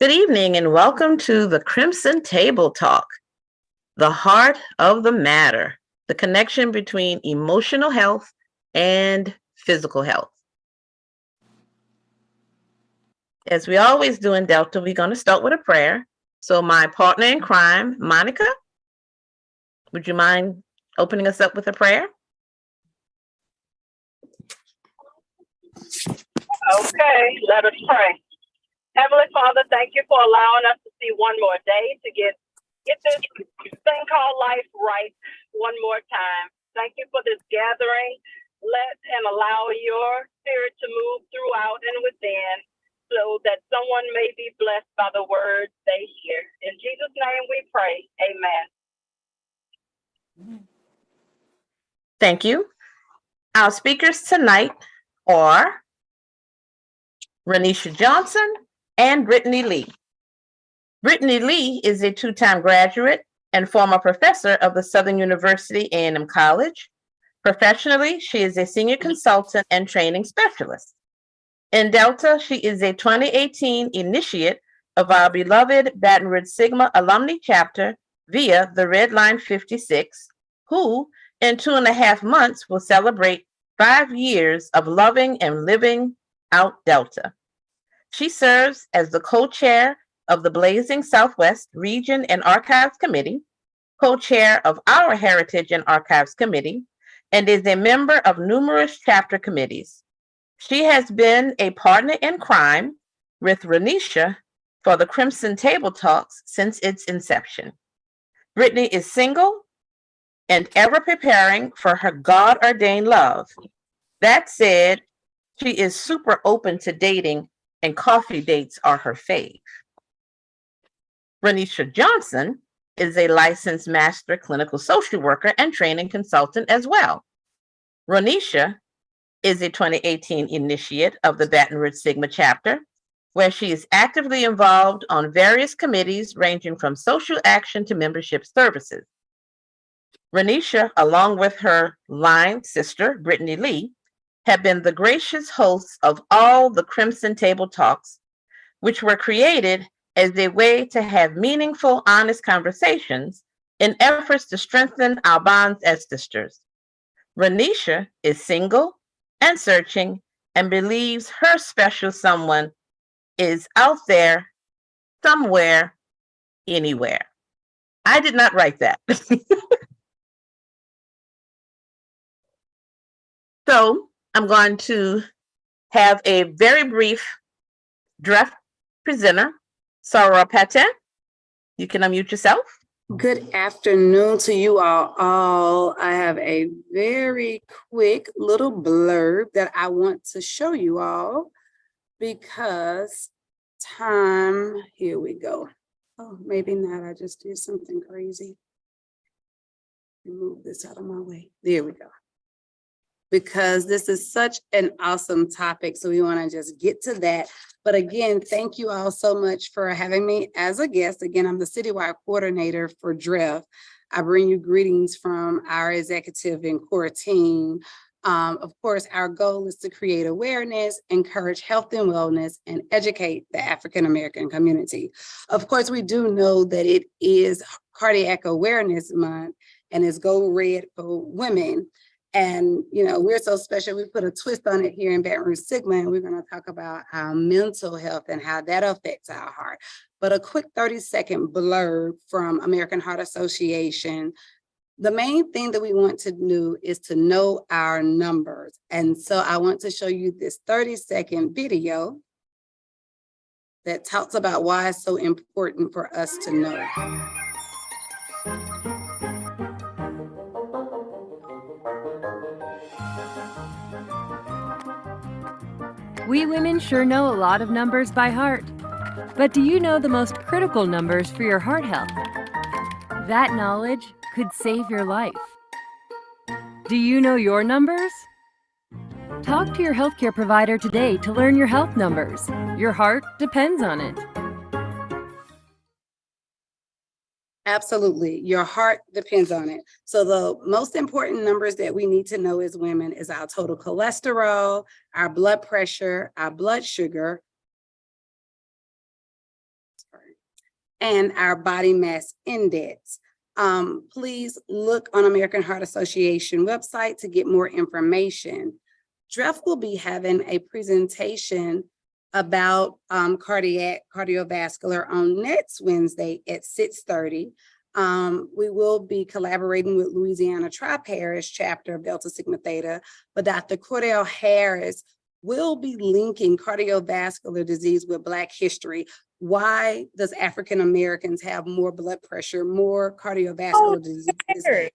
Good evening and welcome to the Crimson Table Talk, the heart of the matter, the connection between emotional health and physical health. As we always do in Delta, we're going to start with a prayer. So my partner in crime, Monica, would you mind opening us up with a prayer? Okay, let us pray. Heavenly Father, thank you for allowing us to see one more day to get this thing called life right one more time. Thank you for this gathering. Let and allow your spirit to move throughout and within so that someone may be blessed by the words they hear. In Jesus' name we pray. Amen. Thank you. Our speakers tonight are Renisha Johnson and Brittany Lee. Brittany Lee is a two-time graduate and former professor of the Southern University A&M College. Professionally, she is a senior consultant and training specialist. In Delta, she is a 2018 initiate of our beloved Baton Rouge Sigma alumni chapter via the Red Line 56, who in 2.5 months will celebrate 5 years of loving and living out Delta. She serves as the co-chair of the Blazing Southwest Region and Archives Committee, co-chair of our Heritage and Archives Committee, and is a member of numerous chapter committees. She has been a partner in crime with Renisha for the Crimson Table Talks since its inception. Brittany is single and ever preparing for her God-ordained love. That said, she is super open to dating and coffee dates are her fave. Renisha Johnson is a licensed master clinical social worker and training consultant as well. Renisha is a 2018 initiate of the Baton Rouge Sigma chapter, where she is actively involved on various committees ranging from social action to membership services. Renisha, along with her line sister, Brittany Lee, have been the gracious hosts of all the Crimson Table Talks, which were created as a way to have meaningful, honest conversations in efforts to strengthen our bonds as sisters. Renisha is single and searching and believes her special someone is out there, somewhere, anywhere. I did not write that. So I'm going to have a very brief draft presenter, Sarah Patin. You can unmute yourself. Good afternoon to you all. I have a very quick little blurb that I want to show you all because time, here we go. Oh, maybe not. I just did something crazy. Move this out of my way. There we go. Because this is such an awesome topic. So we want to just get to that. But again, thank you all so much for having me as a guest. Again, I'm the citywide coordinator for DREF. I bring you greetings from our executive and core team. Of course, our goal is to create awareness, encourage health and wellness, and educate the African-American community. Of course, we do know that it is Cardiac Awareness Month and it's Go Red for women. And, you know, we're so special. We put a twist on it here in Baton Rouge Sigma, and we're going to talk about our mental health and how that affects our heart. But a quick 30-second blurb from American Heart Association. The main thing that we want to do is to know our numbers. And so I want to show you this 30-second video that talks about why it's so important for us to know. We women sure know a lot of numbers by heart. But do you know the most critical numbers for your heart health? That knowledge could save your life. Do you know your numbers? Talk to your healthcare provider today to learn your health numbers. Your heart depends on it. Absolutely. Your heart depends on it. So the most important numbers that we need to know as women is our total cholesterol, our blood pressure, our blood sugar, and our body mass index. Please look on American Heart Association website to get more information. DREF will be having a presentation about cardiovascular on next Wednesday at 6:30. We will be collaborating with Louisiana Tri-Parish chapter of Delta Sigma Theta, but Dr. Cordell Harris will be linking cardiovascular disease with Black history. Why does African Americans have more blood pressure, more cardiovascular diseases?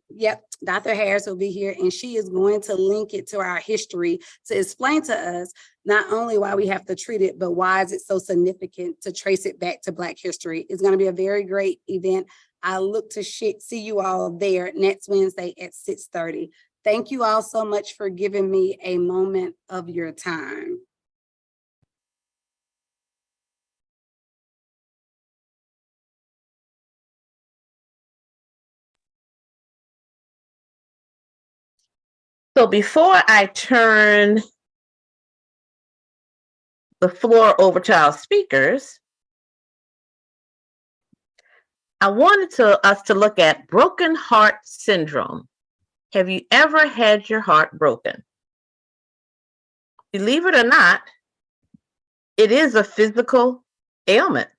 Yep, Dr. Harris will be here, and she is going to link it to our history to explain to us not only why we have to treat it, but why is it so significant to trace it back to Black history. It's going to be a very great event. I look to see you all there next Wednesday at 6:30. Thank you all so much for giving me a moment of your time. So before I turn the floor over to our speakers, I wanted us to look at broken heart syndrome. Have you ever had your heart broken? Believe it or not, it is a physical ailment.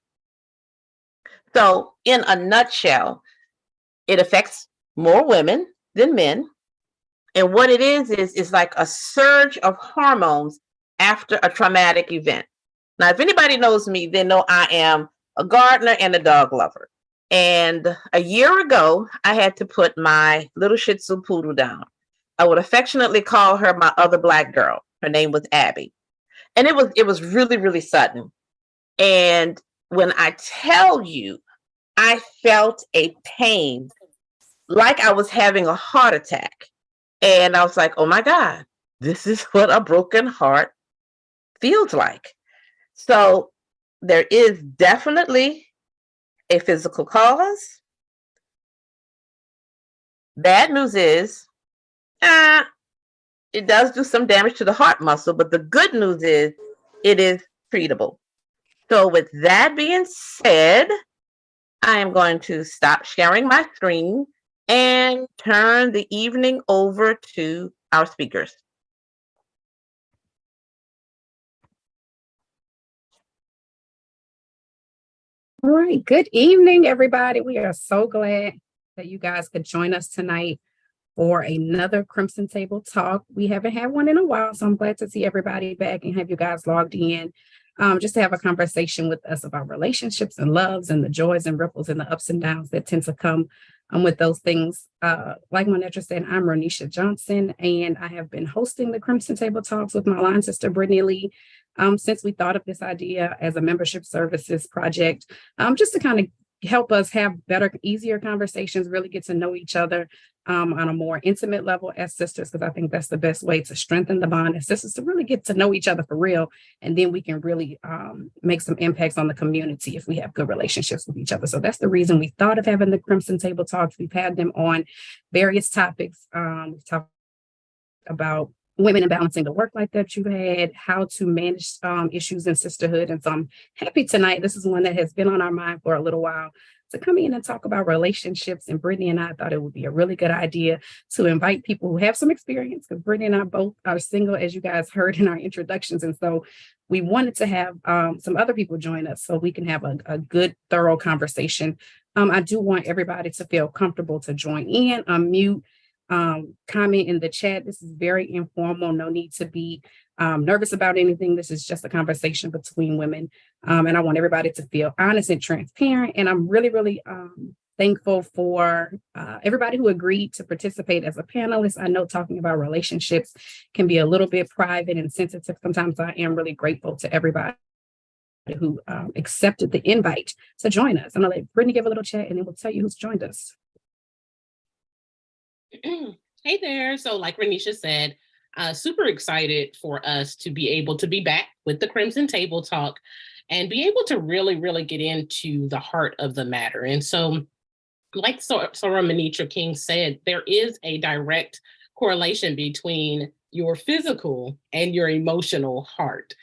So in a nutshell, it affects more women than men. And what it is like a surge of hormones after a traumatic event. Now, if anybody knows me, they know I am a gardener and a dog lover. And a year ago, I had to put my little Shih Tzu poodle down. I would affectionately call her my other Black girl. Her name was Abby. And it was really, really sudden. And when I tell you, I felt a pain like I was having a heart attack. And I was like, oh my God, this is what a broken heart feels like. So there is definitely a physical cause. Bad news is, it does do some damage to the heart muscle, but the good news is it is treatable. So with that being said, I am going to stop sharing my screen and turn the evening over to our speakers. All right. Good evening, everybody. We are so glad that you guys could join us tonight for another Crimson Table Talk. We haven't had one in a while, so I'm glad to see everybody back and have you guys logged in just to have a conversation with us about relationships and loves and the joys and ripples and the ups and downs that tend to come with those things. Like Monetra said, I'm Ronisha Johnson, and I have been hosting the Crimson Table Talks with my line sister, Brittany Lee, since we thought of this idea as a membership services project, just to kind of help us have better, easier conversations, really get to know each other on a more intimate level as sisters, because I think that's the best way to strengthen the bond as sisters, to really get to know each other for real. And then we can really make some impacts on the community if we have good relationships with each other. So that's the reason we thought of having the Crimson Table Talks. We've had them on various topics. We've talked about women and balancing the work life that you had, how to manage issues in sisterhood. And so I'm happy tonight. This is one that has been on our mind for a little while, to come in and talk about relationships. And Brittany and I thought it would be a really good idea to invite people who have some experience, because Brittany and I both are single, as you guys heard in our introductions. And so we wanted to have some other people join us so we can have a good, thorough conversation. I do want everybody to feel comfortable to join in, unmute, comment in the chat. This is very informal. No need to be nervous about anything. This is just a conversation between women. And I want everybody to feel honest and transparent. And I'm really, really thankful for everybody who agreed to participate as a panelist. I know talking about relationships can be a little bit private and sensitive. Sometimes I am really grateful to everybody who accepted the invite to join us. I'm gonna let Brittany give a little chat and then we'll tell you who's joined us. Hey there. So like Ronisha said, super excited for us to be able to be back with the Crimson Table Talk and be able to really, really get into the heart of the matter. And so like Soror Manitra King said, there is a direct correlation between your physical and your emotional heart.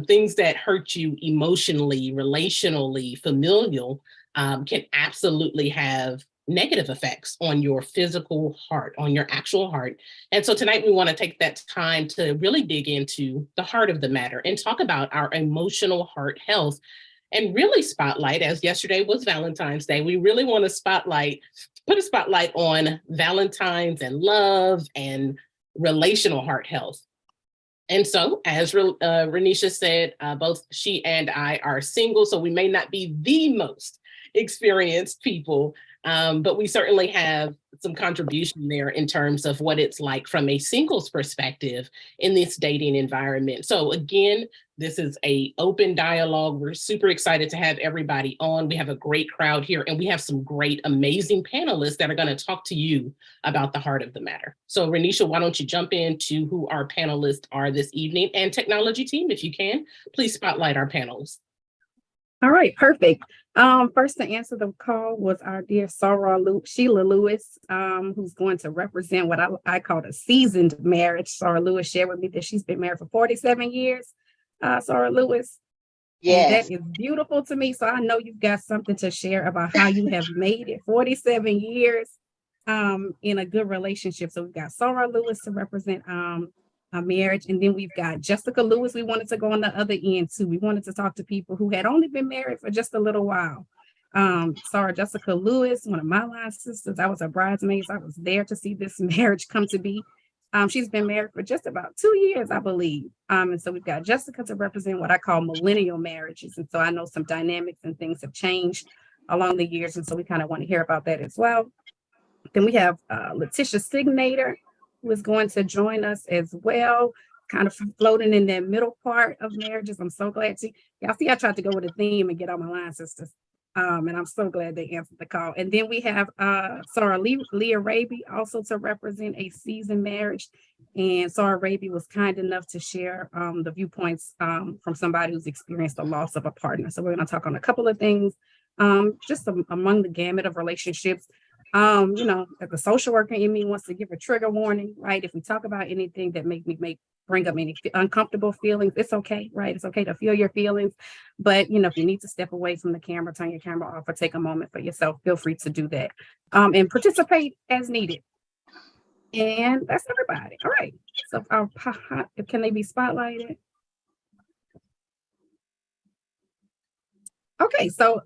Things that hurt you emotionally, relationally, familial, can absolutely have negative effects on your physical heart, on your actual heart. And so tonight we want to take that time to really dig into the heart of the matter and talk about our emotional heart health and really spotlight, as yesterday was Valentine's Day, we really want to put a spotlight on Valentine's and love and relational heart health. And so, as Renisha said, both she and I are single, so we may not be the most experienced people, but we certainly have some contribution there in terms of what it's like from a singles perspective in this dating environment. So again, this is an open dialogue. We're super excited to have everybody on. We have a great crowd here, and we have some great, amazing panelists that are going to talk to you about the heart of the matter. So Renisha, why don't you jump into who our panelists are this evening, and technology team, if you can, please spotlight our panelists. All right, perfect. First to answer the call was our dear Sheila Lewis, who's going to represent what I call a seasoned marriage. Sarah Lewis shared with me that she's been married for 47 years. Sarah Lewis. Yes. And that is beautiful to me. So I know you've got something to share about how you have made it 47 years in a good relationship. So we've got Sarah Lewis to represent a marriage. And then we've got Jessica Lewis. We wanted to go on the other end too. We wanted to talk to people who had only been married for just a little while. Jessica Lewis, one of my line sisters, I was a bridesmaid. So I was there to see this marriage come to be. She's been married for just about 2 years, I believe. And so we've got Jessica to represent what I call millennial marriages. And so I know some dynamics and things have changed along the years. And so we kind of want to hear about that as well. Then we have Letitia Signator, who is going to join us as well, kind of floating in that middle part of marriages. I'm so glad y'all see I tried to go with a theme and get all my line sisters. And I'm so glad they answered the call. And then we have Sarah Leah Raby also to represent a seasoned marriage. And Sarah Raby was kind enough to share the viewpoints from somebody who's experienced the loss of a partner. So we're going to talk on a couple of things, just among the gamut of relationships. If the social worker in me wants to give a trigger warning, right? If we talk about anything that bring up any uncomfortable feelings, it's okay, right? It's okay to feel your feelings. But, if you need to step away from the camera, turn your camera off or take a moment for yourself, feel free to do that and participate as needed. And that's everybody. All right. So can they be spotlighted? Okay. So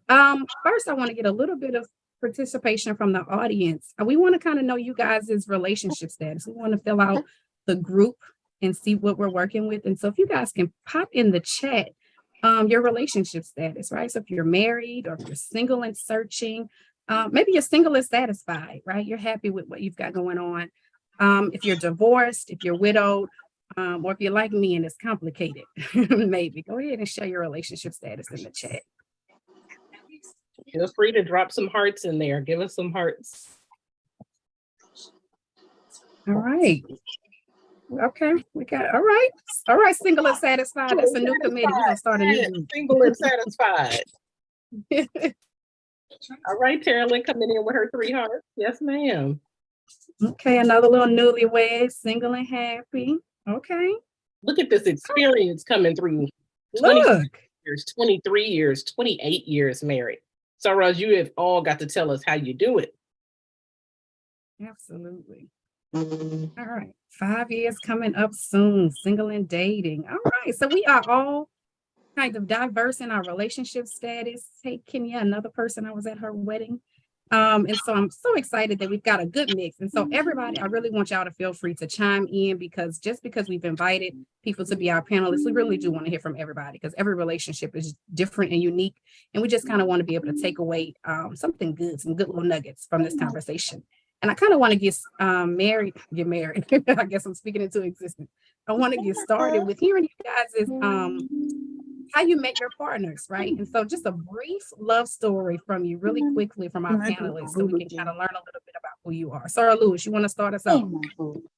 first I want to get a little bit of participation from the audience. We want to kind of know you guys' relationship status. We want to fill out the group and see what we're working with. And so if you guys can pop in the chat your relationship status, right? So if you're married or if you're single and searching, maybe you're single and satisfied, right? You're happy with what you've got going on. If you're divorced, if you're widowed, or if you're like me and it's complicated, maybe go ahead and share your relationship status in the chat. Feel free to drop some hearts in there. Give us some hearts. All right. Okay, we got all right. Single and satisfied. That's a new committee. We're gonna start a new group. Single and satisfied. All right, Carolyn coming in with her 3 hearts. Yes, ma'am. Okay, another little newlywed, single and happy. Okay. Look at this experience coming through. 20 years, 23 years, 28 years married. So, Roz, you have all got to tell us how you do it. Absolutely. All right. 5 years coming up soon, single and dating. All right. So we are all kind of diverse in our relationship status. Hey, Kenya, another person, I was at her wedding. And so I'm so excited that we've got a good mix. And so everybody, I really want y'all to feel free to chime in because just because we've invited people to be our panelists, we really do want to hear from everybody because every relationship is different and unique. And we just kind of want to be able to take away something good, some good little nuggets from this conversation. And I kind of want to get married. I guess I'm speaking into existence. I want to get started with hearing you guys is how you met your partners, right? And so just a brief love story from you really quickly from our panelists so we can kind of learn a little bit about who you are. Sarah Lewis, you want to start us off?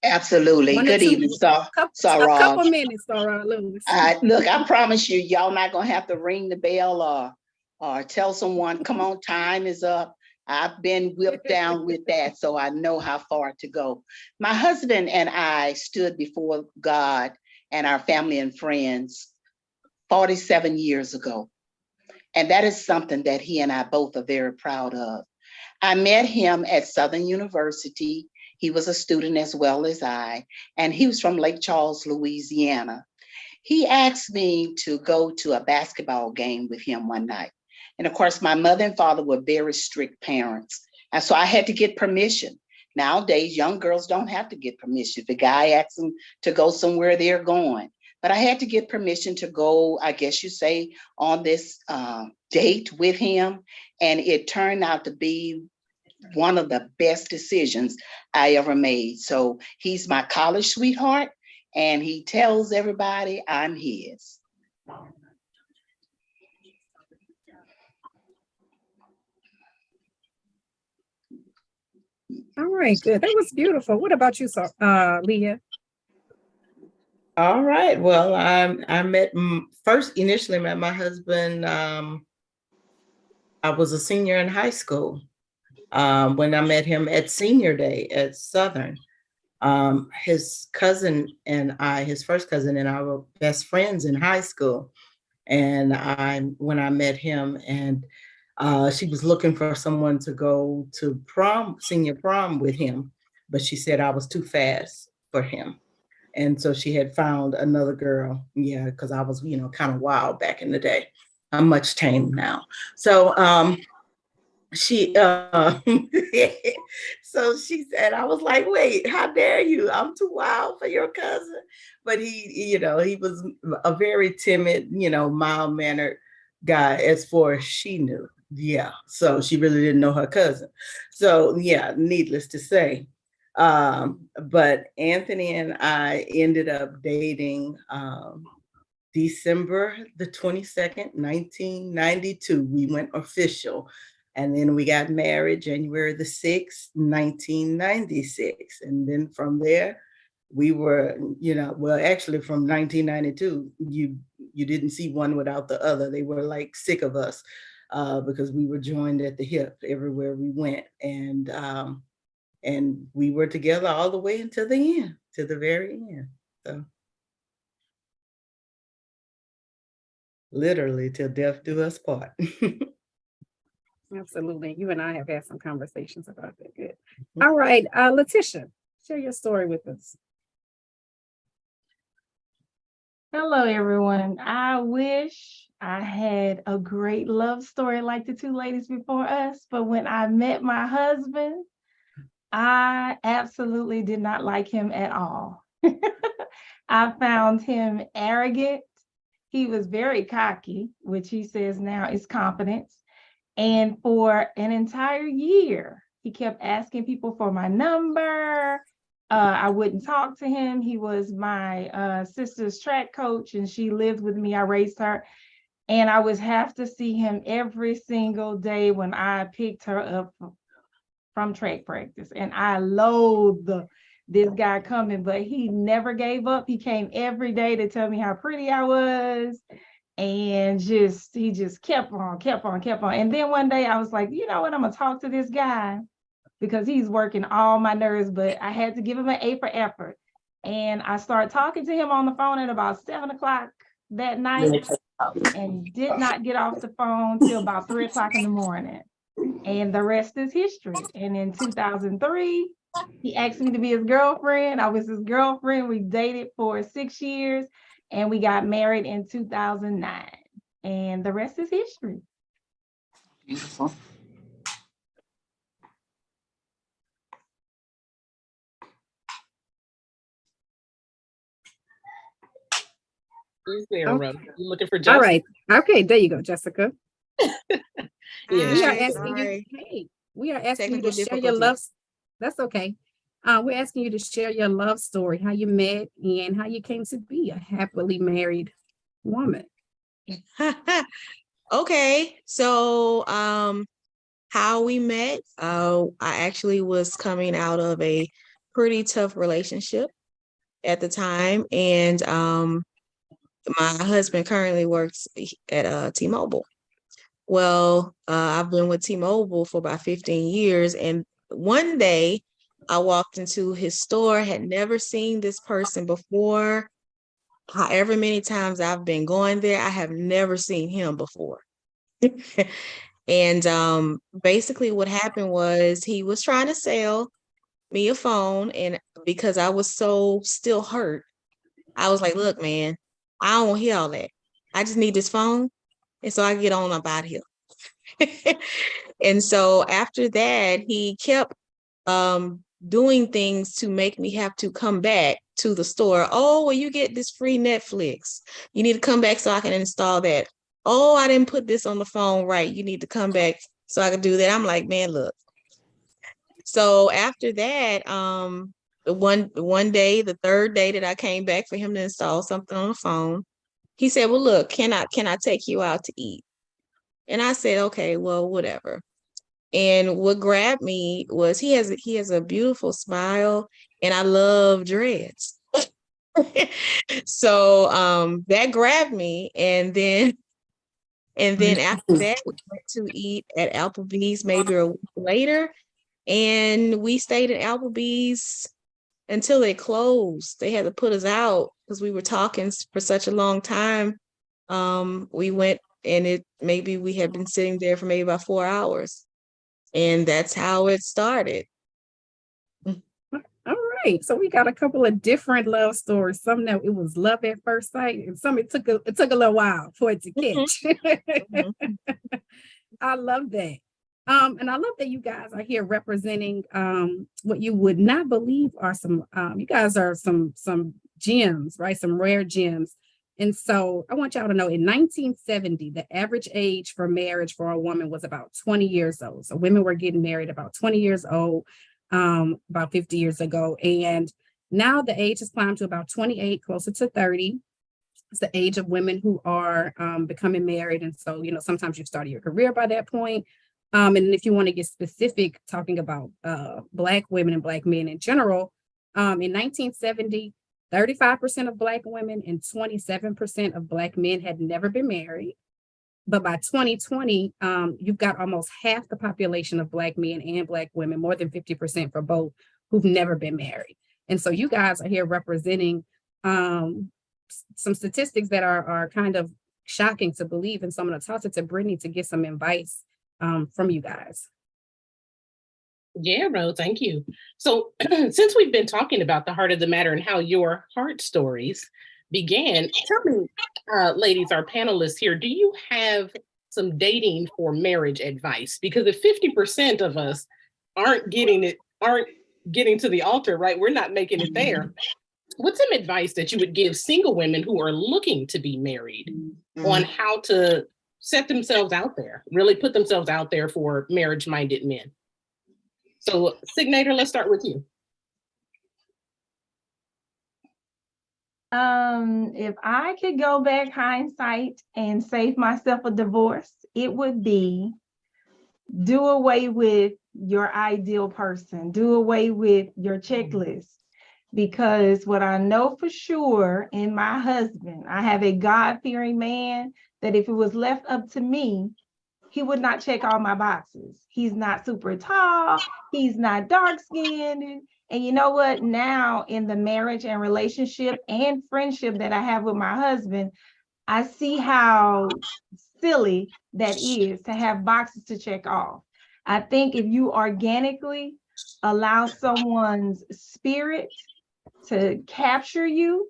Absolutely. Good evening, Sarah. A couple minutes, Sarah Lewis. Look, I promise you, y'all not going to have to ring the bell or tell someone, come on, time is up. I've been whipped down with that, so I know how far to go. My husband and I stood before God and our family and friends 47 years ago. And that is something that he and I both are very proud of. I met him at Southern University. He was a student as well as I, and he was from Lake Charles, Louisiana. He asked me to go to a basketball game with him one night. And of course, my mother and father were very strict parents. And so I had to get permission. Nowadays, young girls don't have to get permission. If a guy asks them to go somewhere, they're going. But I had to get permission to go, I guess you say, on this date with him. And it turned out to be one of the best decisions I ever made. So he's my college sweetheart, and he tells everybody I'm his. All right, good. That was beautiful. What about you, Leah? All right. Well, I met initially met my husband. I was a senior in high school when I met him at senior day at Southern. His cousin and I, his first cousin and I were best friends in high school. And when I met him, and she was looking for someone to go to prom, senior prom with him, but she said I was too fast for him. And so she had found another girl. Yeah, because I was, kind of wild back in the day. I'm much tame now. So she so she said, I was like, wait, how dare you? I'm too wild for your cousin. But he was a very timid, mild-mannered guy as far as she knew. Yeah. So she really didn't know her cousin. So yeah, needless to say. But Anthony and I ended up dating December the 22nd, 1992. We went official. And then we got married January the 6th, 1996. And then from there, we were, actually from 1992, you didn't see one without the other. They were like sick of us because we were joined at the hip everywhere we went. And we were together all the way until the end, to the very end. So literally till death do us part. Absolutely. You and I have had some conversations about that. Good. All right, Letitia, share your story with us. Hello, everyone. I wish I had a great love story like the two ladies before us, but when I met my husband, I absolutely did not like him at all. I found him arrogant. He was very cocky, which he says now is confidence. And for an entire year, he kept asking people for my number. I wouldn't talk to him. He was my sister's track coach, and she lived with me. I raised her. And I would have to see him every single day when I picked her up from track practice. And I loathed this guy coming, but he never gave up. He came every day to tell me how pretty I was. And he just kept on. And then one day I was like, you know what? I'm gonna talk to this guy because he's working all my nerves, but I had to give him an A for effort. And I started talking to him on the phone at about 7:00 that night and did not get off the phone till about 3:00 in the morning. And the rest is history. And in 2003, he asked me to be his girlfriend. I was his girlfriend. We dated for 6 years. And we got married in 2009. And the rest is history. Beautiful. Who's there, Oh. Rose? You looking for Jessica? All right. Okay, there you go, Jessica. Yeah, We are she- asking you, Sorry. hey, we are asking you Technical to share your difficulties. love. That's okay. We're asking you to share your love story, how you met and how you came to be a happily married woman. Okay, so how we met, I actually was coming out of a pretty tough relationship at the time, and my husband currently works at T-Mobile. Well, I've been with T-Mobile for about 15 years, and one day I walked into his store, had never seen this person before. however many times I've been going there, I have never seen him before. And basically what happened was he was trying to sell me a phone, and because I was so still hurt, I was like, look, man, I don't want to hear all that. I just need this phone. And so I get on up out of here. And so after that, he kept doing things to make me have to come back to the store. Oh, well, you get this free Netflix. You need to come back so I can install that. Oh, I didn't put this on the phone right. You need to come back so I can do that. I'm like, man, look. So after that, the one day, the third day that I came back for him to install something on the phone, he said, well, look, can I take you out to eat? And I said, okay, well, whatever. And what grabbed me was he has a beautiful smile, and I love dreads. So that grabbed me. And then after that, we went to eat at Applebee's maybe a week later. And we stayed at Applebee's until they closed. They had to put us out because we were talking for such a long time. We went, and maybe we had been sitting there for maybe about 4 hours. And that's how it started. All right. So we got a couple of different love stories. Some that it was love at first sight, and some it took a little while for it to catch. I love that. And I love that you guys are here representing what you would not believe are some you guys are some gems, right? Some rare gems. And so I want y'all to know, in 1970, the average age for marriage for a woman was about 20 years old. So women were getting married about 20 years old, about 50 years ago. And now the age has climbed to about 28, closer to 30. It's the age of women who are becoming married. And so, sometimes you've started your career by that point. And if you want to get specific, talking about Black women and Black men in general, in 1970, 35% of Black women and 27% of Black men had never been married. But by 2020, you've got almost half the population of Black men and Black women, more than 50% for both, who've never been married. And so you guys are here representing some statistics that are kind of shocking to believe. And so I'm going to toss it to Brittany to get some advice from you guys. Yeah, Ro, thank you. So since we've been talking about the heart of the matter and how your heart stories began, tell me, ladies, our panelists here, do you have some dating for marriage advice? Because if 50% of us aren't getting to the altar, right, we're not making it there. What's some advice that you would give single women who are looking to be married on how to set themselves out there, really put themselves out there for marriage-minded men? So, Signator, let's start with you. If I could go back hindsight and save myself a divorce, it would be do away with your ideal person, do away with your checklist. Because what I know for sure in my husband, I have a God-fearing man that if it was left up to me, he would not check all my boxes. He's not super tall. He's not dark-skinned. And you know what? Now in the marriage and relationship and friendship that I have with my husband, I see how silly that is to have boxes to check off. I think if you organically allow someone's spirit to capture you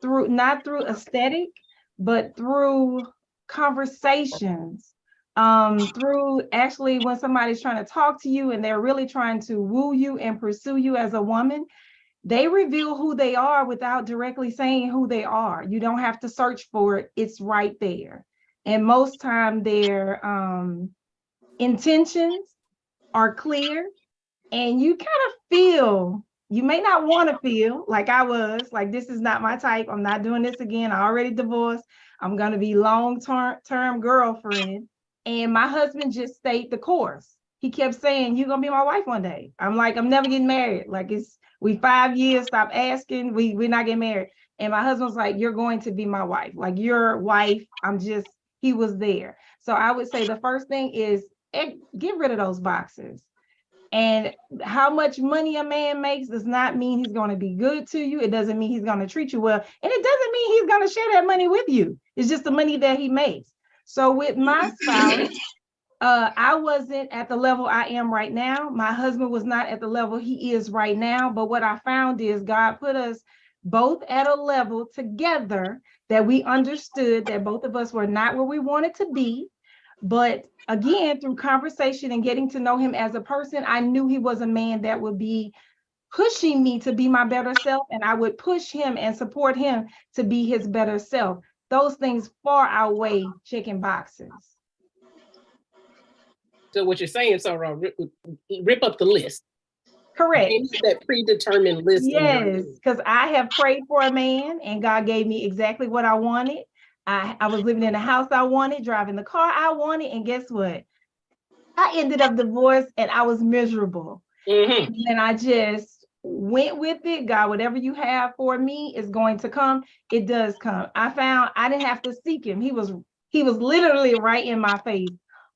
through, not through aesthetic, but through conversations, through actually when somebody's trying to talk to you and they're really trying to woo you and pursue you as a woman, they reveal who they are without directly saying who they are. You don't have to search for it. It's right there. And most time their intentions are clear, and you kind of feel, you may not want to feel like I was, like, this is not my type. I'm not doing this again. I already divorced. I'm going to be long-term girlfriend. And my husband just stayed the course. He kept saying, you're going to be my wife one day. I'm like, I'm never getting married. Like, we 5 years, stop asking. We're not getting married. And my husband's like, you're going to be my wife. Like, your wife. He was there. So I would say the first thing is get rid of those boxes. And how much money a man makes does not mean he's going to be good to you. It doesn't mean he's going to treat you well. And it doesn't mean he's going to share that money with you. It's just the money that he makes. So with my spouse, I wasn't at the level I am right now. My husband was not at the level he is right now. But what I found is God put us both at a level together that we understood that both of us were not where we wanted to be. But again, through conversation and getting to know him as a person, I knew he was a man that would be pushing me to be my better self, and I would push him and support him to be his better self. Those things far outweigh checking boxes. So what you're saying, Sarah, rip up the list. Correct. Change that predetermined list. in your Yes, head. because I have prayed for a man and God gave me exactly what I wanted. I was living in the house I wanted, driving the car I wanted, and guess what? I ended up divorced and I was miserable. Mhm. And I just went with it. God, whatever you have for me is going to come. It does come. I found I didn't have to seek him. He was literally right in my face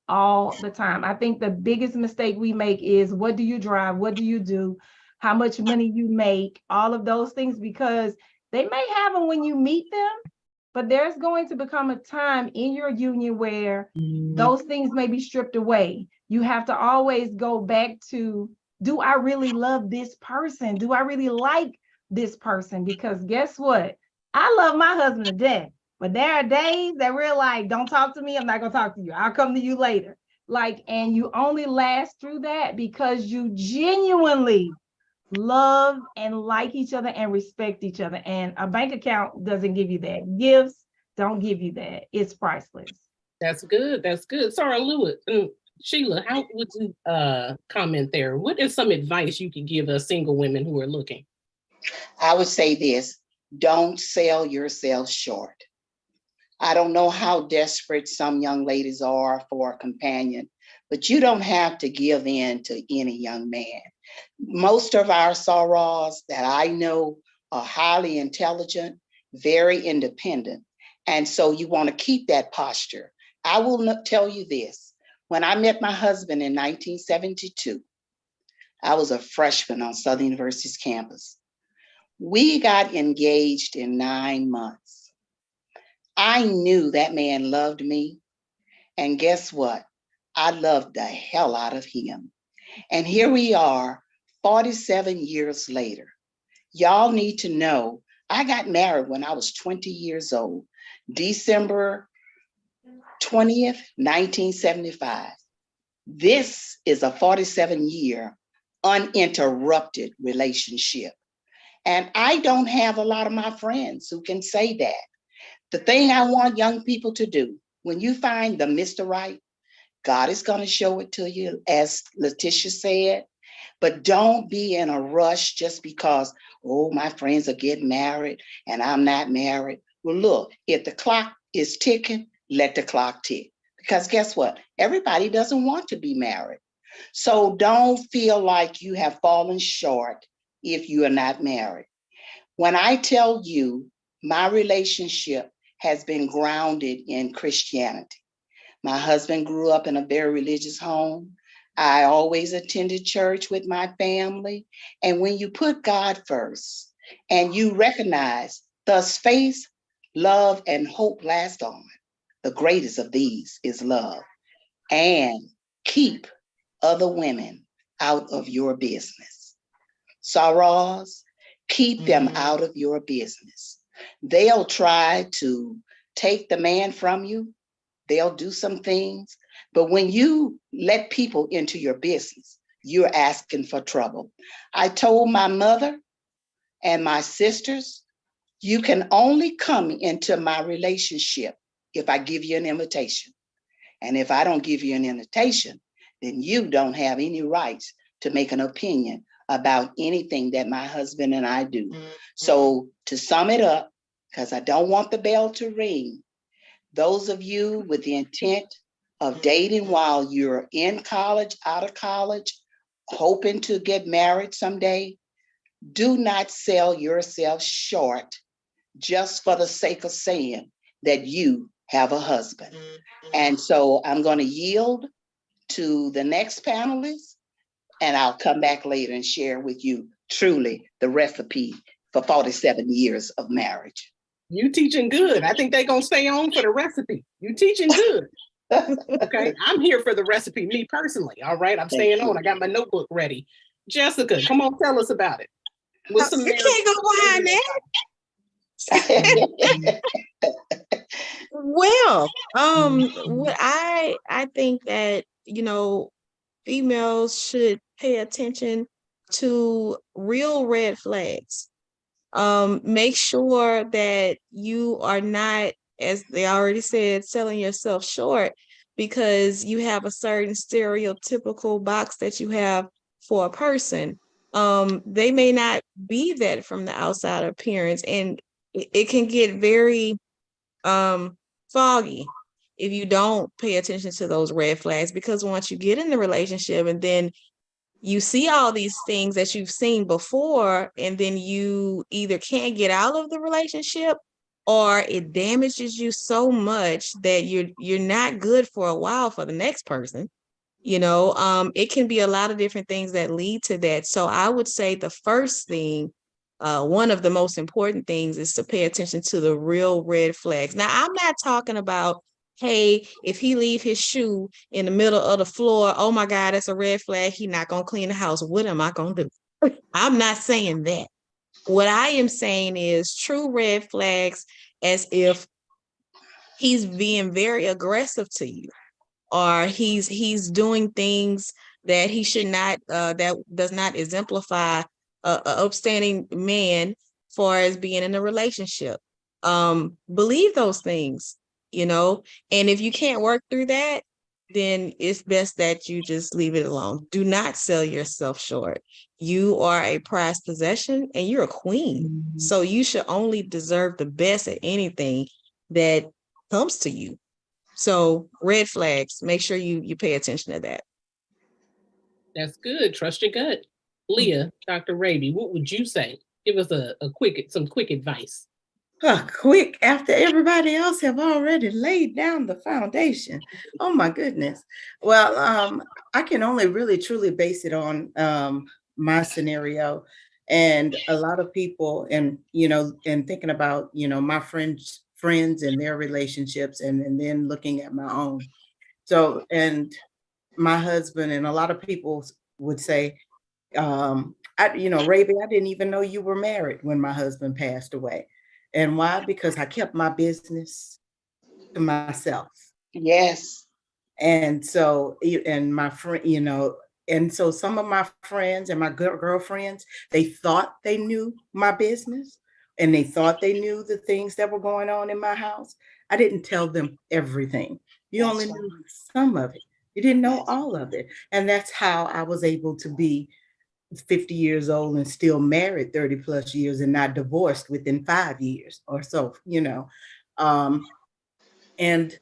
all the time. I think the biggest mistake we make is, what do you drive? What do you do? How much money you make? All of those things, because they may have them when you meet them, but there's going to become a time in your union where those things may be stripped away. You have to always go back to, do I really love this person? Do I really like this person? Because guess what? I love my husband to death, but there are days that we're like, don't talk to me. I'm not going to talk to you. I'll come to you later. Like, and you only last through that because you genuinely love and like each other and respect each other. And a bank account doesn't give you that. Gifts don't give you that. It's priceless. That's good. That's good. Sarah Lewis, Sheila, how would you comment there? What is some advice you could give us single women who are looking? I would say this: don't sell yourself short. I don't know how desperate some young ladies are for a companion, but you don't have to give in to any young man. Most of our sorors that I know are highly intelligent, very independent. And so you want to keep that posture. I will not tell you this. When I met my husband in 1972, I was a freshman on Southern University's campus. We got engaged in 9 months. I knew that man loved me. And guess what? I loved the hell out of him. And here we are, 47 years later. Y'all need to know, I got married when I was 20 years old, December 20th, 1975. This is a 47-year uninterrupted relationship. And I don't have a lot of my friends who can say that. The thing I want young people to do, when you find the Mr. Right, God is going to show it to you, as Letitia said, but don't be in a rush just because, oh, my friends are getting married and I'm not married. Well, look, if the clock is ticking, let the clock tick. Because guess what? Everybody doesn't want to be married. So don't feel like you have fallen short if you are not married. When I tell you my relationship has been grounded in Christianity. My husband grew up in a very religious home. I always attended church with my family. And when you put God first and you recognize, thus faith, love, and hope last on, the greatest of these is love. And keep other women out of your business. Sorors, keep them out of your business. They'll try to take the man from you. They'll do some things. But when you let people into your business, you're asking for trouble. I told my mother and my sisters, you can only come into my relationship if I give you an invitation. And if I don't give you an invitation, then you don't have any rights to make an opinion about anything that my husband and I do. So to sum it up, because I don't want the bell to ring, those of you with the intent of dating while you're in college, out of college, hoping to get married someday, do not sell yourself short just for the sake of saying that you have a husband. And so I'm going to yield to the next panelist. And I'll come back later and share with you truly the recipe for 47 years of marriage. You teaching good. I think they're gonna stay on for the recipe. You teaching good. Okay, I'm here for the recipe, me personally. All right, I'm staying on. I got my notebook ready. Jessica, come on, tell us about it. What's some You can't go behind that. Well, what I think that, females should pay attention to real red flags. Make sure that you are not, as they already said, selling yourself short because you have a certain stereotypical box that you have for a person. They may not be that from the outside appearance, and it can get very foggy if you don't pay attention to those red flags, because once you get in the relationship and then you see all these things that you've seen before, and then you either can't get out of the relationship or it damages you so much that you're not good for a while for the next person. It can be a lot of different things that lead to that. So I would say the first thing, one of the most important things, is to pay attention to the real red flags. Now, I'm not talking about, hey, if he leave his shoe in the middle of the floor, oh my God, that's a red flag. He not gonna clean the house. What am I gonna do? I'm not saying that. What I am saying is true red flags, as if he's being very aggressive to you, or he's doing things that he should not, that does not exemplify a upstanding man far as being in a relationship. Believe those things, and if you can't work through that, then it's best that you just leave it alone. Do not sell yourself short. You are a prized possession and you're a queen. So you should only deserve the best at anything that comes to you. So red flags, make sure you pay attention to that. That's good. Trust your gut. Leah, Dr. Raby, what would you say? Give us some quick advice. Quick, after everybody else have already laid down the foundation. Oh my goodness. Well, I can only really truly base it on my scenario, and a lot of people, and and thinking about my friends and their relationships, and then looking at my own. So, and my husband, and a lot of people would say, Raby, I didn't even know you were married when my husband passed away. And why? Because I kept my business to myself. Yes. And so, and my friend, and so some of my friends and my girlfriends, they thought they knew my business, and they thought they knew the things that were going on in my house. I didn't tell them everything. You only knew some of it. You didn't know all of it. And that's how I was able to be 50 years old and still married 30 plus years and not divorced within 5 years or so, and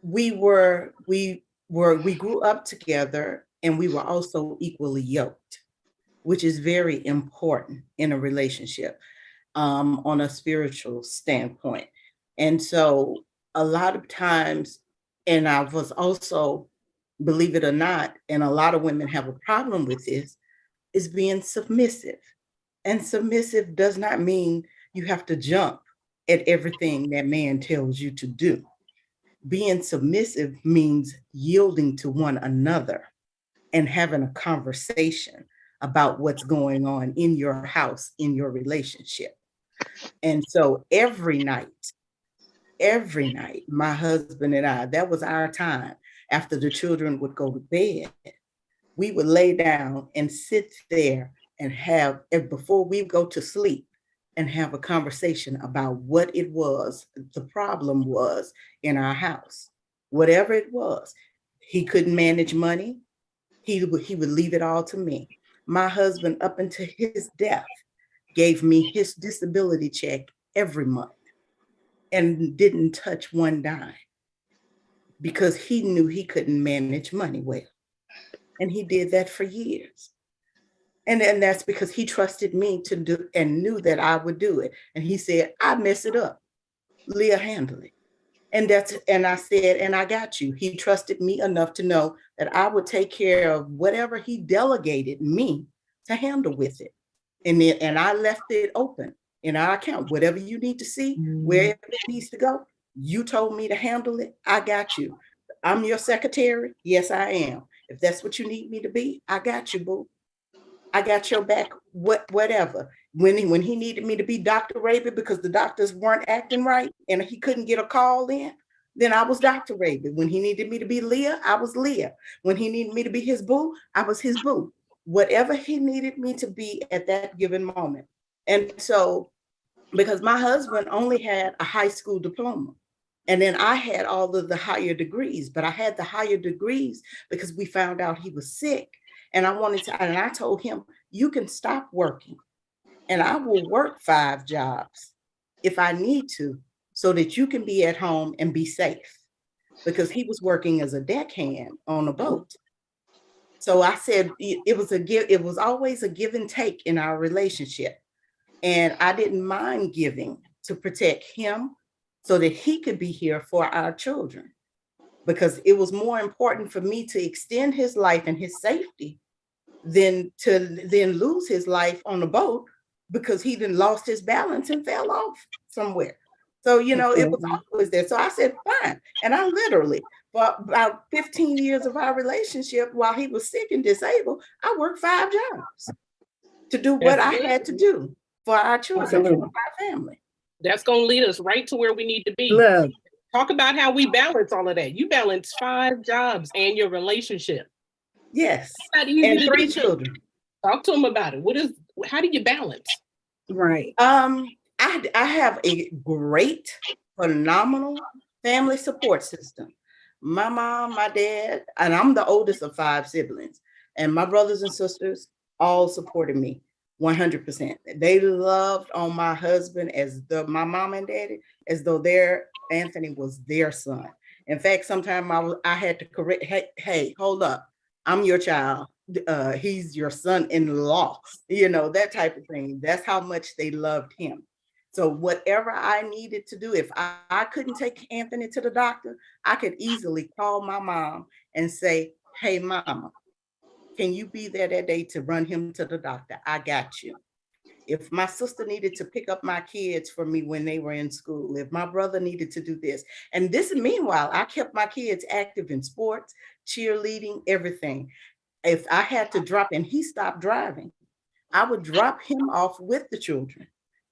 we grew up together, and we were also equally yoked, which is very important in a relationship, on a spiritual standpoint. And so a lot of times, and I was also, believe it or not, and a lot of women have a problem with this, is being submissive. And submissive does not mean you have to jump at everything that man tells you to do. Being submissive means yielding to one another and having a conversation about what's going on in your house, in your relationship. And so every night, my husband and I, that was our time after the children would go to bed. We would lay down and sit there and before we go to sleep, and have a conversation about what it was, the problem was in our house. Whatever it was, he couldn't manage money. He would leave it all to me. My husband, up until his death, gave me his disability check every month and didn't touch one dime because he knew he couldn't manage money well. And he did that for years. And that's because he trusted me to do, and knew that I would do it. And he said, I mess it up. Leah, handle it. And I said, and I got you. He trusted me enough to know that I would take care of whatever he delegated me to handle with it. And I left it open in our account. Whatever you need to see, wherever it needs to go, you told me to handle it. I got you. I'm your secretary. Yes, I am. If that's what you need me to be, I got you, boo. I got your back, whatever. When he needed me to be Dr. Raby because the doctors weren't acting right and he couldn't get a call in, then I was Dr. Raby. When he needed me to be Leah, I was Leah. When he needed me to be his boo, I was his boo. Whatever he needed me to be at that given moment. And so, because my husband only had a high school diploma, and then I had all of the higher degrees, but I had the higher degrees because we found out he was sick. And I told him, you can stop working and I will work 5 jobs if I need to, so that you can be at home and be safe, because he was working as a deckhand on a boat. So I said, it was always a give and take in our relationship. And I didn't mind giving to protect him so that he could be here for our children, because it was more important for me to extend his life and his safety than to then lose his life on the boat because he then lost his balance and fell off somewhere. So, it was always there. So I said, fine. And I literally, for about 15 years of our relationship, while he was sick and disabled, I worked 5 jobs to do what I had to do for our children, for our family. That's going to lead us right to where we need to be. Look. Talk about how we balance all of that. You balance 5 jobs and your relationship. Yes. And 3 children. Talk to them about it. How do you balance? Right. I have a great, phenomenal family support system. My mom, my dad, and I'm the oldest of 5 siblings, and my brothers and sisters all supported me 100%. They loved on my husband my mom and daddy as though Anthony was their son. In fact, sometimes I had to correct, hey, hold up. I'm your child. He's your son-in-law, that type of thing. That's how much they loved him. So whatever I needed to do, if I couldn't take Anthony to the doctor, I could easily call my mom and say, hey, mama, can you be there that day to run him to the doctor? I got you. If my sister needed to pick up my kids for me when they were in school, if my brother needed to do this. And meanwhile, I kept my kids active in sports, cheerleading, everything. If I had to drop, and he stopped driving, I would drop him off with the children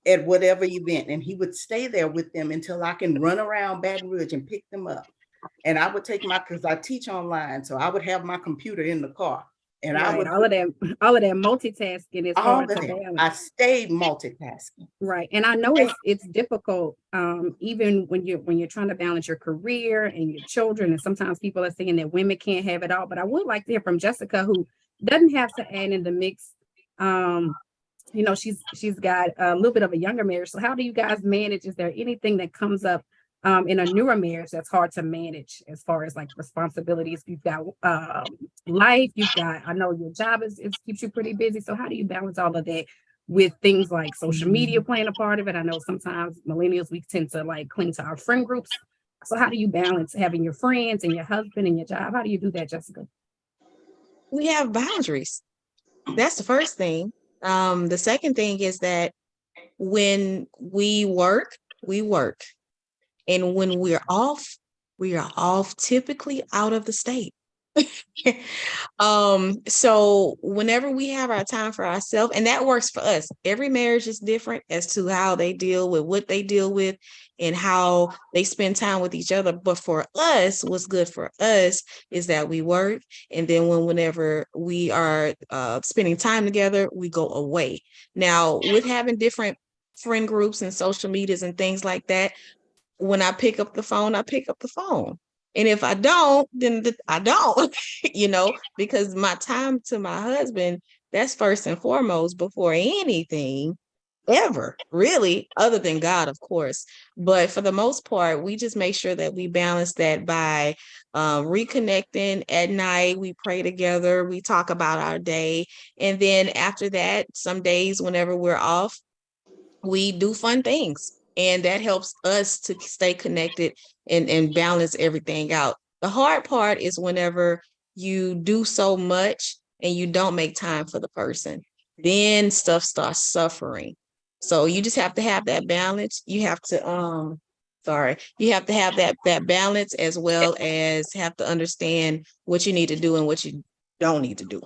at whatever event, and he would stay there with them until I can run around Baton Rouge and pick them up. And I would take because I teach online, so I would have my computer in the car. And right. I would all of that multitasking is hard to balance. I stayed multitasking. Right. And I know it's difficult, even when you're trying to balance your career and your children. And sometimes people are saying that women can't have it all. But I would like to hear from Jessica, who doesn't have to add in the mix. She's got a little bit of a younger marriage. So how do you guys manage? Is there anything that comes up in a newer marriage that's hard to manage as far as like responsibilities? You've got life, I know your job is keeps you pretty busy. So how do you balance all of that with things like social media playing a part of it? I know sometimes millennials, we tend to like cling to our friend groups. So how do you balance having your friends and your husband and your job? How do you do that, Jessica? We have boundaries. That's the first thing. The second thing is that when we work. And when we are off typically out of the state. So whenever we have our time for ourselves, and that works for us, every marriage is different as to how they deal with what they deal with and how they spend time with each other. But for us, what's good for us is that we work. And then whenever we are spending time together, we go away. Now, with having different friend groups and social medias and things like that, when I pick up the phone, I pick up the phone. And if I don't, then I don't, because my time to my husband, that's first and foremost before anything ever, really, other than God, of course. But for the most part, we just make sure that we balance that by reconnecting at night. We pray together. We talk about our day. And then after that, some days whenever we're off, we do fun things. And that helps us to stay connected and balance everything out. The hard part is whenever you do so much and you don't make time for the person, then stuff starts suffering. So you just have to have that balance. You have to, you have to have that balance, as well as have to understand what you need to do and what you don't need to do.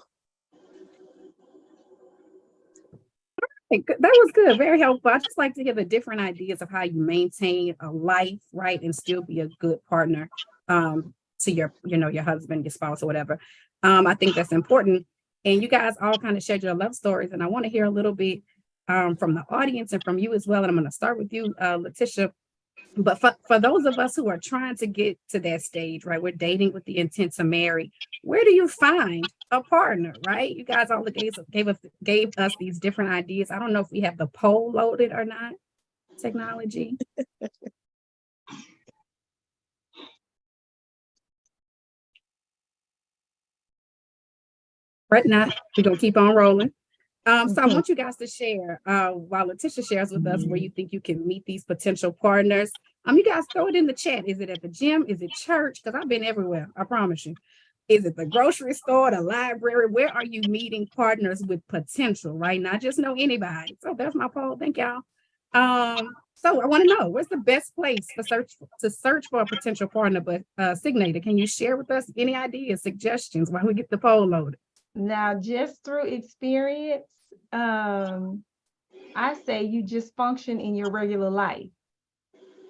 Hey, that was good, very helpful. I just like to hear the different ideas of how you maintain a life, right, and still be a good partner to your, your husband, your spouse, or whatever. I think that's important. And you guys all kind of shared your love stories, and I want to hear a little bit from the audience and from you as well. And I'm going to start with you, Letitia. But for those of us who are trying to get to that stage, right, we're dating with the intent to marry. Where do you find a partner, right? You guys all gave us these different ideas. I don't know if we have the poll loaded or not. Technology. Right now, we're gonna keep on rolling. So I want you guys to share while Letitia shares with us where you think you can meet these potential partners. You guys throw it in the chat. Is it at the gym? Is it church? Because I've been everywhere, I promise you. Is it the grocery store, the library? Where are you meeting partners with potential, right? Not just know anybody. So that's my poll. Thank y'all. So I want to know, where's the best place to search for a potential partner? But Signator, can you share with us any ideas, suggestions while we get the poll loaded? Now, just through experience, I say you just function in your regular life.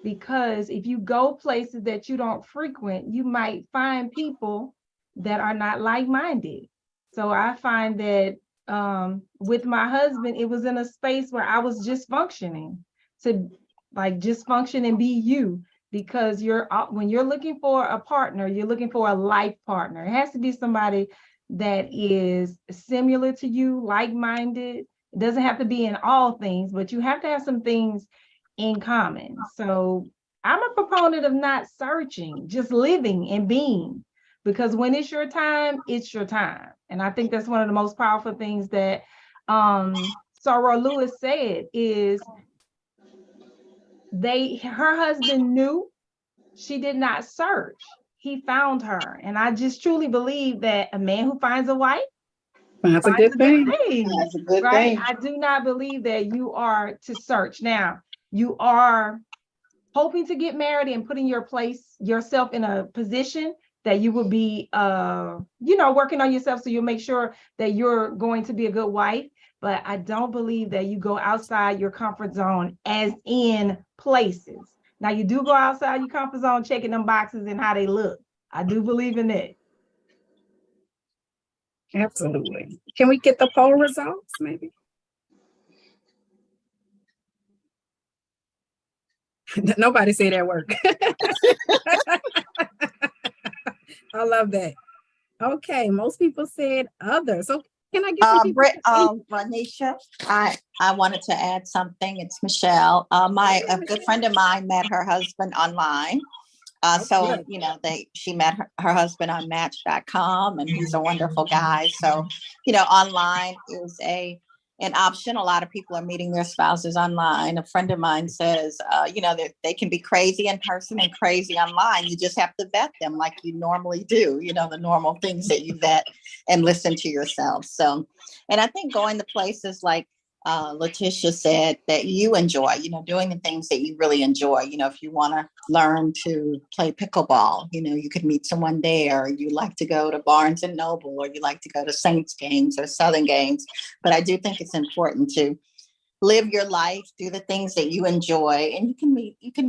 Because if you go places that you don't frequent, you might find people that are not like-minded. So I find that with my husband, it was in a space where I was just functioning, to like just function and be you. Because when you're looking for a partner, you're looking for a life partner. It has to be somebody that is similar to you, like-minded. It doesn't have to be in all things, but you have to have some things in common. So I'm a proponent of not searching, just living and being, because when it's your time, it's your time. And I think that's one of the most powerful things that Soror Lewis said is her husband knew, she did not search. He found her. And I just truly believe that a man who finds a wife, that's a good thing. That's a good right? thing. I do not believe that you are to search. Now, you are hoping to get married and putting yourself in a position that you will be, working on yourself, so you'll make sure that you're going to be a good wife. But I don't believe that you go outside your comfort zone, as in places. Now, you do go outside your comfort zone, checking them boxes and how they look. I do believe in it. Absolutely. Can we get the poll results, maybe? Nobody said that work. I love that. Okay, most people said other. So can I get some people? Renisha, I wanted to add something. It's Michelle. A good friend of mine met her husband online. She met her husband on Match.com, and he's a wonderful guy. So, online is an option. A lot of people are meeting their spouses online. A friend of mine says, they can be crazy in person and crazy online. You just have to vet them like you normally do, the normal things that you vet and listen to yourself. So, and I think going to places like Letitia said that you enjoy, doing the things that you really enjoy. If you want to learn to play pickleball, you could meet someone there. You like to go to Barnes and Noble, or you like to go to Saints games or Southern games. But I do think it's important to live your life, do the things that you enjoy, and you can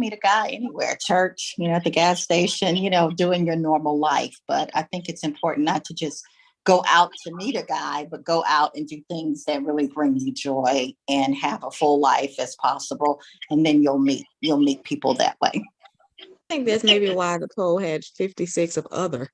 meet a guy anywhere, church, at the gas station, doing your normal life. But I think it's important not to just go out to meet a guy, but go out and do things that really bring you joy and have a full life as possible. And then you'll meet people that way. I think that's maybe why the poll had 56 of other,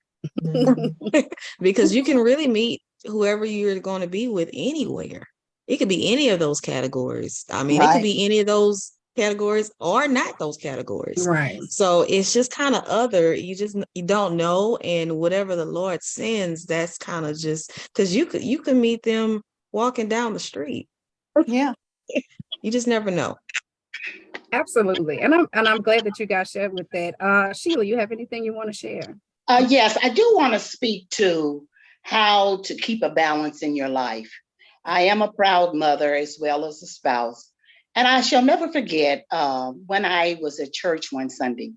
because you can really meet whoever you're going to be with anywhere. It could be any of those categories. I mean, It could be any of those categories or not those categories. Right. So it's just kind of other. You don't know, and whatever the Lord sends, that's kind of just because you could meet them walking down the street. Yeah. You just never know. Absolutely. And I'm glad that you guys shared with that. Sheila, you have anything you want to share? Yes, I do want to speak to how to keep a balance in your life. I am a proud mother as well as a spouse. And I shall never forget when I was at church one Sunday,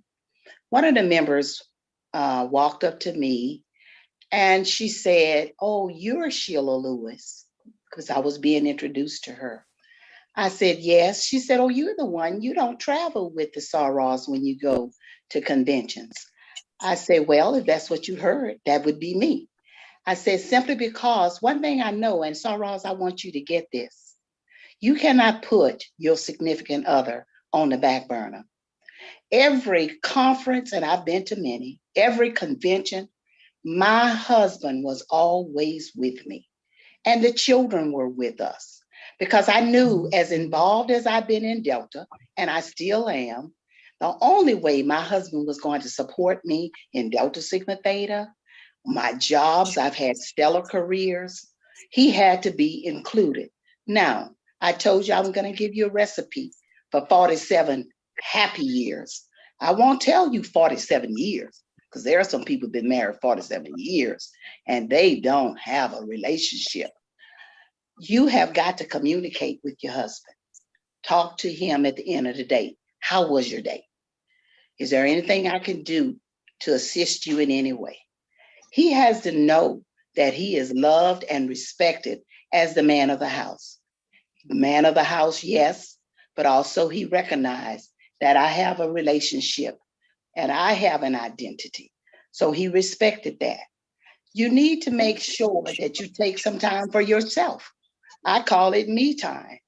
one of the members walked up to me and she said, "Oh, you're Sheila Lewis," because I was being introduced to her. I said, "Yes." She said, "Oh, you're the one. You don't travel with the Sorrows when you go to conventions." I said, "Well, if that's what you heard, that would be me." I said, "Simply because one thing I know, and Sorrows, I want you to get this. You cannot put your significant other on the back burner. Every conference, and I've been to many, every convention, my husband was always with me, and the children were with us because I knew, as involved as I've been in Delta, and I still am, the only way my husband was going to support me in Delta Sigma Theta, my jobs, I've had stellar careers, he had to be included. Now, I told you I'm going to give you a recipe for 47 happy years. I won't tell you 47 years because there are some people who've been married 47 years and they don't have a relationship. You have got to communicate with your husband. Talk to him at the end of the day. How was your day? Is there anything I can do to assist you in any way? He has to know that he is loved and respected as the man of the house. The man of the house, yes, but also he recognized that I have a relationship and I have an identity. So he respected that. You need to make sure that you take some time for yourself. I call it me time.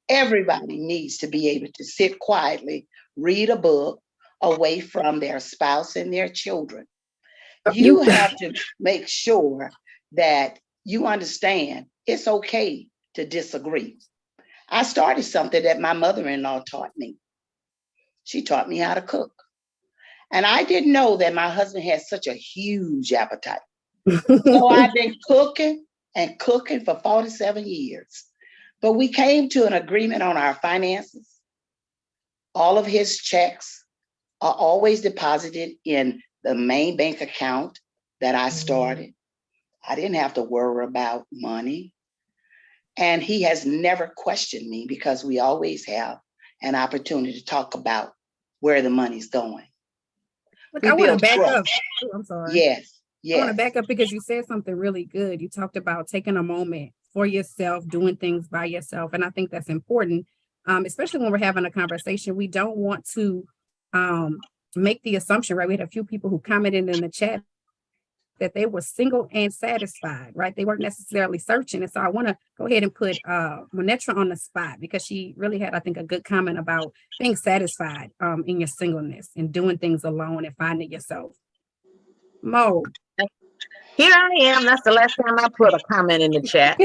Everybody needs to be able to sit quietly, read a book away from their spouse and their children. You have to make sure that you understand it's okay to disagree. I started something that my mother-in-law taught me. She taught me how to cook. And I didn't know that my husband had such a huge appetite. So I've been cooking and cooking for 47 years. But we came to an agreement on our finances. All of his checks are always deposited in the main bank account that I started. I didn't have to worry about money. And he has never questioned me because we always have an opportunity to talk about where the money's going. Look, We I want to build back up. trust. Oh, I'm sorry. Yes, I want to yes. back up because you said something really good. You talked about taking a moment for yourself, doing things by yourself. And I think that's important, especially when we're having a conversation. We don't want to make the assumption, right? We had a few people who commented in the chat that they were single and satisfied, right? They weren't necessarily searching. And so I want to go ahead and put Monetra on the spot because she really had, I think, a good comment about being satisfied in your singleness and doing things alone and finding yourself. Mo. Here I am. That's the last time I put a comment in the chat.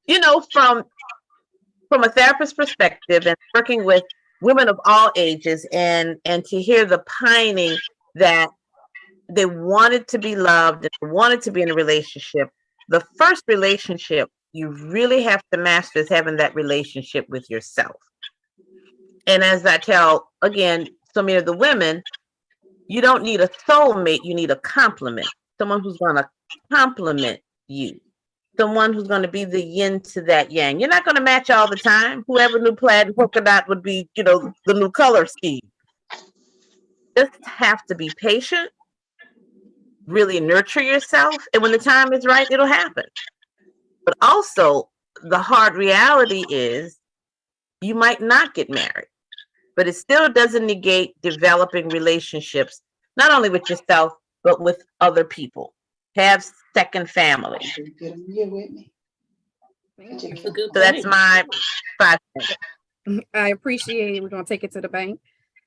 You know, from a therapist perspective and working with women of all ages and to hear the pining that they wanted to be loved and wanted to be in a relationship, the first relationship you really have to master is having that relationship with yourself. And as I tell, again, so many of the women, you don't need a soulmate, you need a complement, someone who's going to complement you, someone who's going to be the yin to that yang. You're not going to match all the time. Whoever knew plaid and polka dot would be, you know, the new color scheme. Just have to be patient, really nurture yourself, and when the time is right, it'll happen. But also, the hard reality is you might not get married, but it still doesn't negate developing relationships, not only with yourself, but with other people. Have second family. That's a good So that's point. my 5 cents. I appreciate it. We're going to take it to the bank.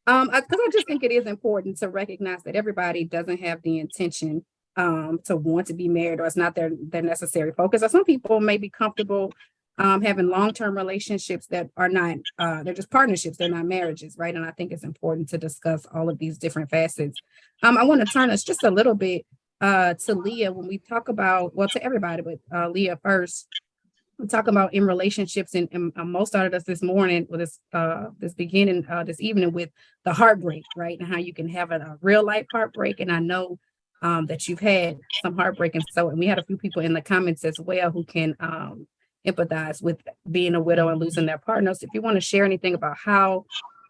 Because I just think it is important to recognize that everybody doesn't have the intention to want to be married, or it's not their necessary focus. Or some people may be comfortable having long-term relationships that are not, they're just partnerships, they're not marriages, right? And I think it's important to discuss all of these different facets. I want to turn us just a little bit to Leah when we talk about, well, to everybody, but Leah first. I'm talking about in relationships, and Mo started us this morning with this evening with the heartbreak, right? And how you can have a real life heartbreak. And I know that you've had some heartbreak, and we had a few people in the comments as well who can empathize with being a widow and losing their partners. If you want to share anything about how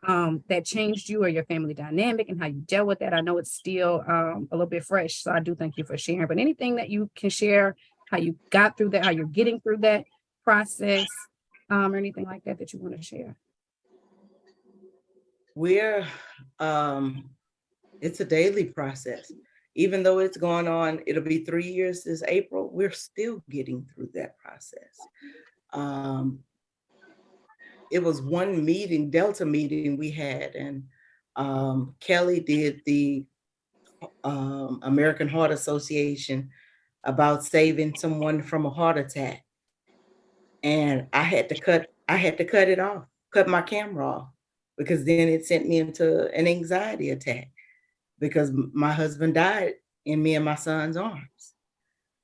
that changed you or your family dynamic and how you dealt with that, I know it's still a little bit fresh, so I do thank you for sharing. But anything that you can share, how you got through that, how you're getting through that process, or anything like that that you want to share. We're it's a daily process. Even though it's going on, it'll be 3 years this April, we're still getting through that process. It was one meeting, Delta meeting we had, and Kelly did the American Heart Association about saving someone from a heart attack. And I had to cut it off, cut my camera off, because then it sent me into an anxiety attack because my husband died in me and my son's arms.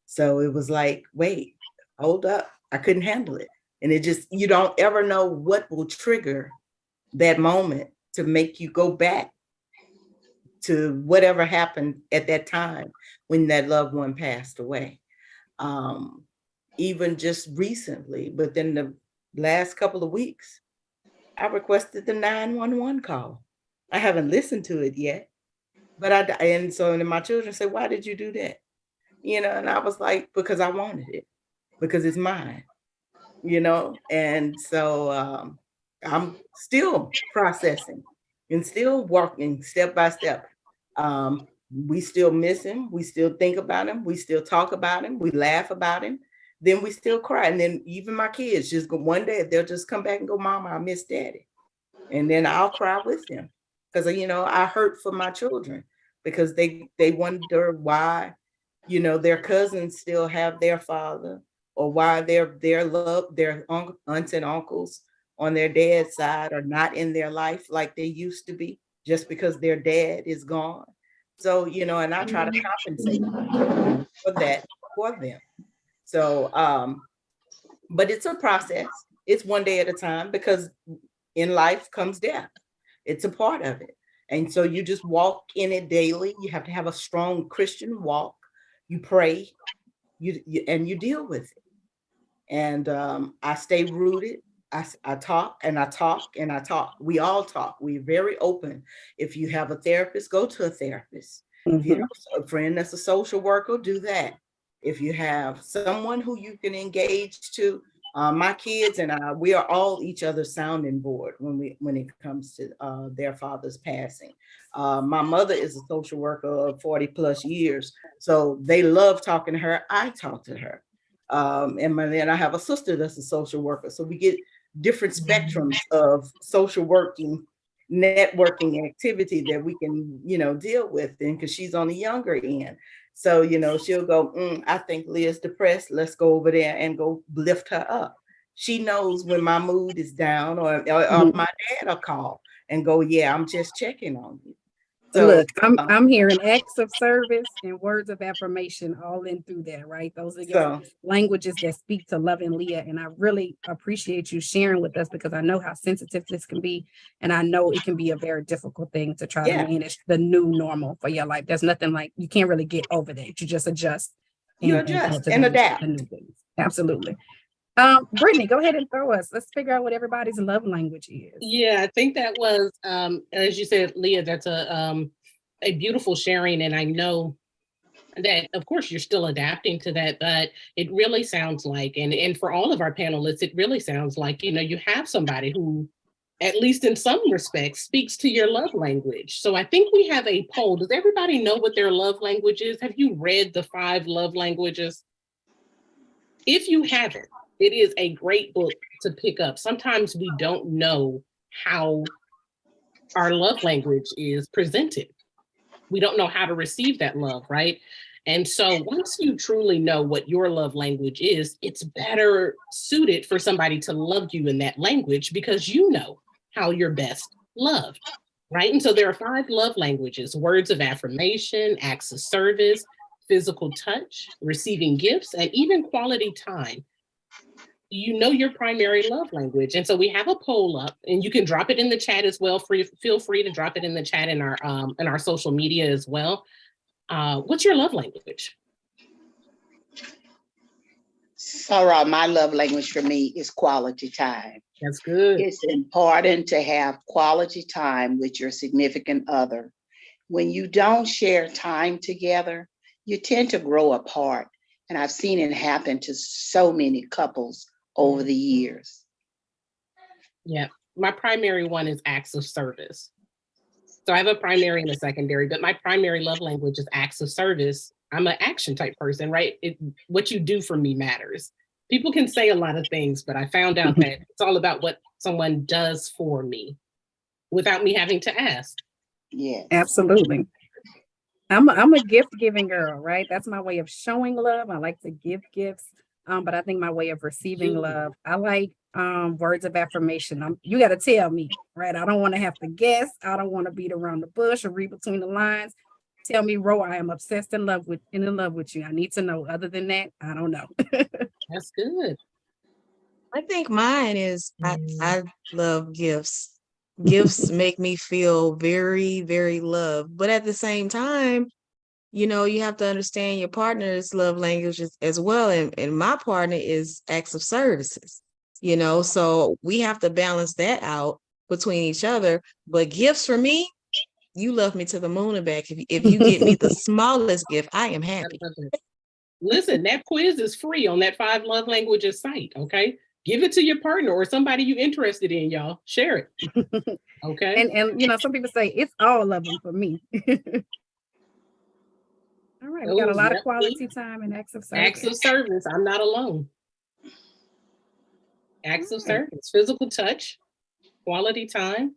So it was like, wait, hold up. I couldn't handle it. And it just, you don't ever know what will trigger that moment to make you go back to whatever happened at that time when that loved one passed away. Even just recently, within the last couple of weeks, I requested the 911 call. I haven't listened to it yet, but and my children said, why did you do that? You know, and I was like, because I wanted it, because it's mine, you know? And so I'm still processing and still walking step by step. We still miss him. We still think about him. We still talk about him. We laugh about him. Then we still cry. And then even my kids just go, one day they'll just come back and go, Mama, I miss Daddy. And then I'll cry with them because, you know, I hurt for my children because they wonder why, you know, their cousins still have their father, or why their aunts and uncles on their dad's side are not in their life like they used to be, just because their dad is gone. So, you know, and I try to compensate for that for them. So, but it's a process. It's one day at a time, because in life comes death. It's a part of it. And so you just walk in it daily. You have to have a strong Christian walk. You pray, and you deal with it. And I stay rooted. I talk and I talk and I talk. We all talk. We're very open. If you have a therapist, go to a therapist. If you have a friend that's a social worker, do that. If you have someone who you can engage to, my kids and I, we are all each other's sounding board when it comes to their father's passing. My mother is a social worker of 40 plus years, so they love talking to her. I talk to her. And then I have a sister that's a social worker. So we get different spectrums of social working, networking activity that we can, you know, deal with. And because she's on the younger end. So, you know, she'll go, I think Leah's depressed. Let's go over there and go lift her up. She knows when my mood is down, or my dad will call and go, yeah, I'm just checking on you. So, look, I'm hearing acts of service and words of affirmation all in through there, right? Those are your languages that speak to loving Leah. And I really appreciate you sharing with us, because I know how sensitive this can be. And I know it can be a very difficult thing to try to manage the new normal for your life. There's nothing like, you can't really get over that. You just adjust. You adjust and adapt. Absolutely. Brittany, go ahead and throw us. Let's figure out what everybody's love language is. Yeah, I think that was, as you said, Leah, that's a beautiful sharing. And I know that, of course, you're still adapting to that, but it really sounds like, and for all of our panelists, it really sounds like, you know, you have somebody who, at least in some respects, speaks to your love language. So I think we have a poll. Does everybody know what their love language is? Have you read the 5 love languages? If you haven't, it is a great book to pick up. Sometimes we don't know how our love language is presented. We don't know how to receive that love, right? And so once you truly know what your love language is, it's better suited for somebody to love you in that language, because you know how you're best loved, right? And so there are 5 love languages: words of affirmation, acts of service, physical touch, receiving gifts, and even quality time. you know your primary love language? And so we have a poll up, and you can drop it in the chat as well. Feel free to drop it in the chat in our social media as well. What's your love language? Sarah, my love language for me is quality time. That's good. It's important to have quality time with your significant other. When you don't share time together, you tend to grow apart. And I've seen it happen to so many couples over the years. Yeah, my primary one is acts of service. So I have a primary and a secondary, but my primary love language is acts of service. I'm an action type person, right? What you do for me matters. People can say a lot of things, but I found out that it's all about what someone does for me without me having to ask. Yeah, Absolutely. I'm a gift giving girl, right? That's my way of showing love. I like to give gifts. But I think my way of receiving love, I like words of affirmation. You got to tell me, right? I don't want to have to guess. I don't want to beat around the bush or read between the lines. Tell me, Ro, I am obsessed in love with you. I need to know. Other than that, I don't know. That's good. I think mine is I love gifts. Gifts make me feel very, very loved. But at the same time, you know, you have to understand your partner's love language as well. And my partner is acts of services, you know, so we have to balance that out between each other. But gifts for me, you love me to the moon and back. If you get me the smallest gift, I am happy. Listen, that quiz is free on that 5 love languages site. Okay. Give it to your partner or somebody you're interested in, y'all. Share it. Okay. And you know, some people say it's all of them for me. All right, we got a lot of quality time and acts of service. Acts of service. I'm not alone. Acts of service, physical touch, quality time.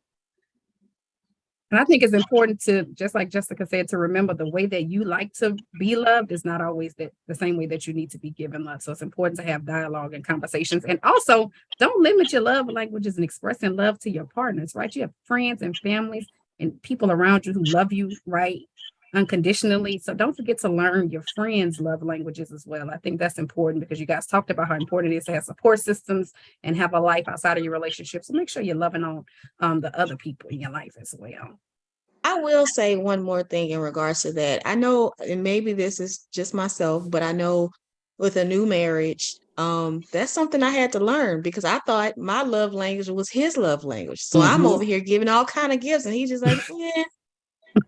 And I think it's important to, just like Jessica said, to remember the way that you like to be loved is not always the same way that you need to be given love. So it's important to have dialogue and conversations. And also, don't limit your love languages and expressing love to your partners, right? You have friends and families and people around you who love you, right? Unconditionally. So don't forget to learn your friends' love languages as well. I think that's important because you guys talked about how important it is to have support systems and have a life outside of your relationship. So make sure you're loving on the other people in your life as well. I will say one more thing in regards to that. I know, and maybe this is just myself, but I know with a new marriage, that's something I had to learn because I thought my love language was his love language. So I'm over here giving all kind of gifts and he's just like, yeah.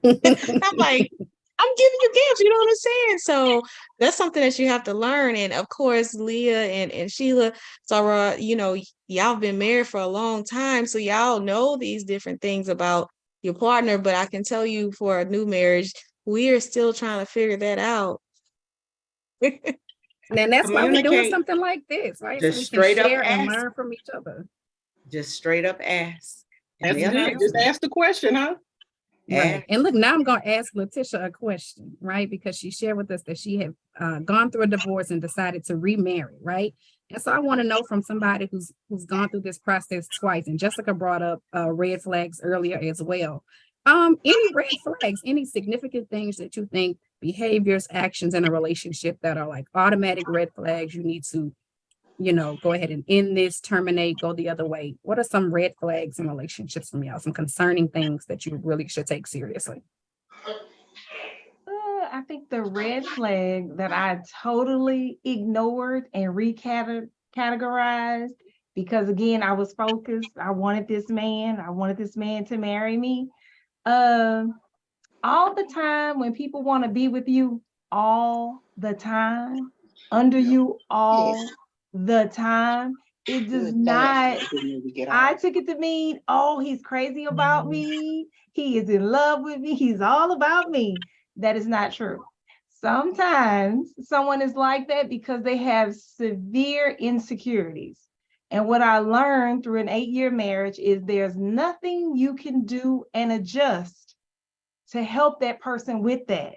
I'm like, I'm giving you gifts, you know what I'm saying? So that's something that you have to learn. And of course, Leah and Sheila, Sarah, you know, y'all been married for a long time. So y'all know these different things about your partner. But I can tell you for a new marriage, we are still trying to figure that out. And that's why we're doing something like this, right? Just so we can straight up share and ask. learn from each other. Just straight up ask. That's good. Just ask the question, huh? Right. And look, now I'm going to ask Letitia a question, right? Because she shared with us that she had gone through a divorce and decided to remarry, right? And so I want to know from somebody who's gone through this process twice. And Jessica brought up red flags earlier as well. Any red flags, any significant things that you think, behaviors, actions in a relationship that are like automatic red flags, you need to, you know, go ahead and end this, terminate, go the other way. What are some red flags in relationships from y'all? Some concerning things that you really should take seriously? I think the red flag that I totally ignored and recategorized because again, I was focused. I wanted this man to marry me. All the time when people want to be with you all the time, under you all the time, it does not. I took it to mean, oh, he's crazy about me. He is in love with me. He's all about me. That is not true. Sometimes someone is like that because they have severe insecurities. And what I learned through an 8-year marriage is there's nothing you can do and adjust to help that person with that.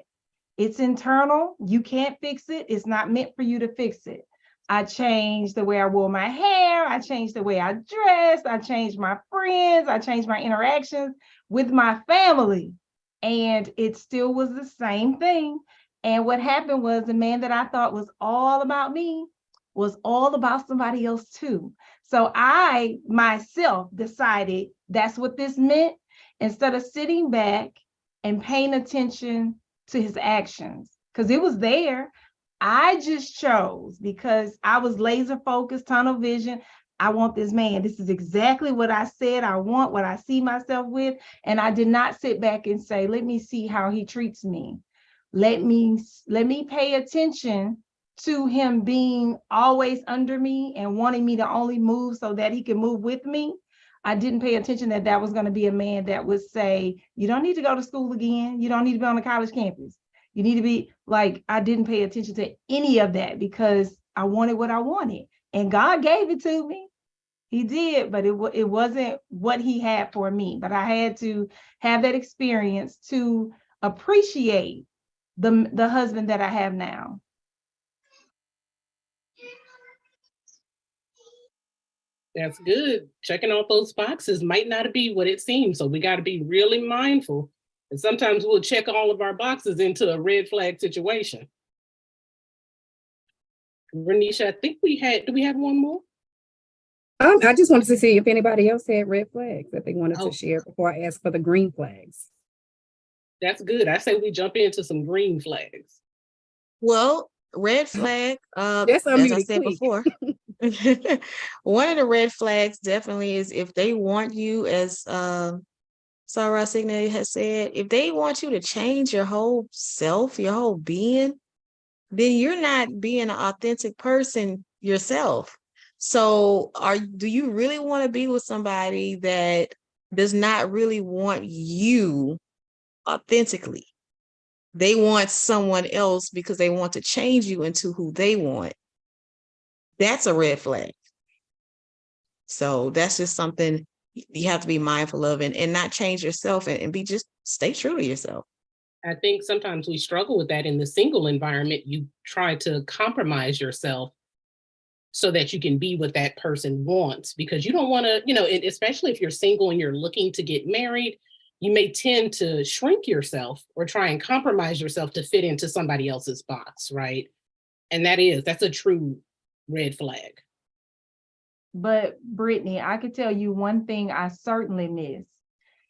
It's internal. You can't fix it. It's not meant for you to fix it. I changed the way I wore my hair. I changed the way I dressed. I changed my friends. I changed my interactions with my family. And it still was the same thing. And what happened was the man that I thought was all about me was all about somebody else too. So I myself decided that's what this meant. Instead of sitting back and paying attention to his actions, because it was there, I just chose, because I was laser focused, tunnel vision. I want this man. This is exactly what I said I want, what I see myself with. And I did not sit back and say, let me see how he treats me. Let me pay attention to him being always under me and wanting me to only move so that he can move with me. I didn't pay attention that that was going to be a man that would say, you don't need to go to school again. You don't need to be on the college campus. You need to be like, I didn't pay attention to any of that because I wanted what I wanted. And God gave it to me. He did, but it wasn't what he had for me. But I had to have that experience to appreciate the husband that I have now. That's good. Checking off those boxes might not be what it seems. So we got to be really mindful. And sometimes we'll check all of our boxes into a red flag situation. Renisha, I think do we have one more? I just wanted to see if anybody else had red flags that they wanted Oh. to share before I ask for the green flags. That's good. I say we jump into some green flags. Well, red flag, Yes, I'm as I really said quick. before, one of the red flags definitely is if they want you, as Sarah Signet has said, if they want you to change your whole self, your whole being, then you're not being an authentic person yourself. So do you really want to be with somebody that does not really want you authentically? They want someone else because they want to change you into who they want. That's a red flag. So that's just something you have to be mindful of and not change yourself and just stay true to yourself. I think sometimes we struggle with that in the single environment. You try to compromise yourself so that you can be what that person wants, because you don't want to, especially if you're single and you're looking to get married, you may tend to shrink yourself or try and compromise yourself to fit into somebody else's box, right? And that's a true red flag. But Brittany, I could tell you one thing I certainly miss.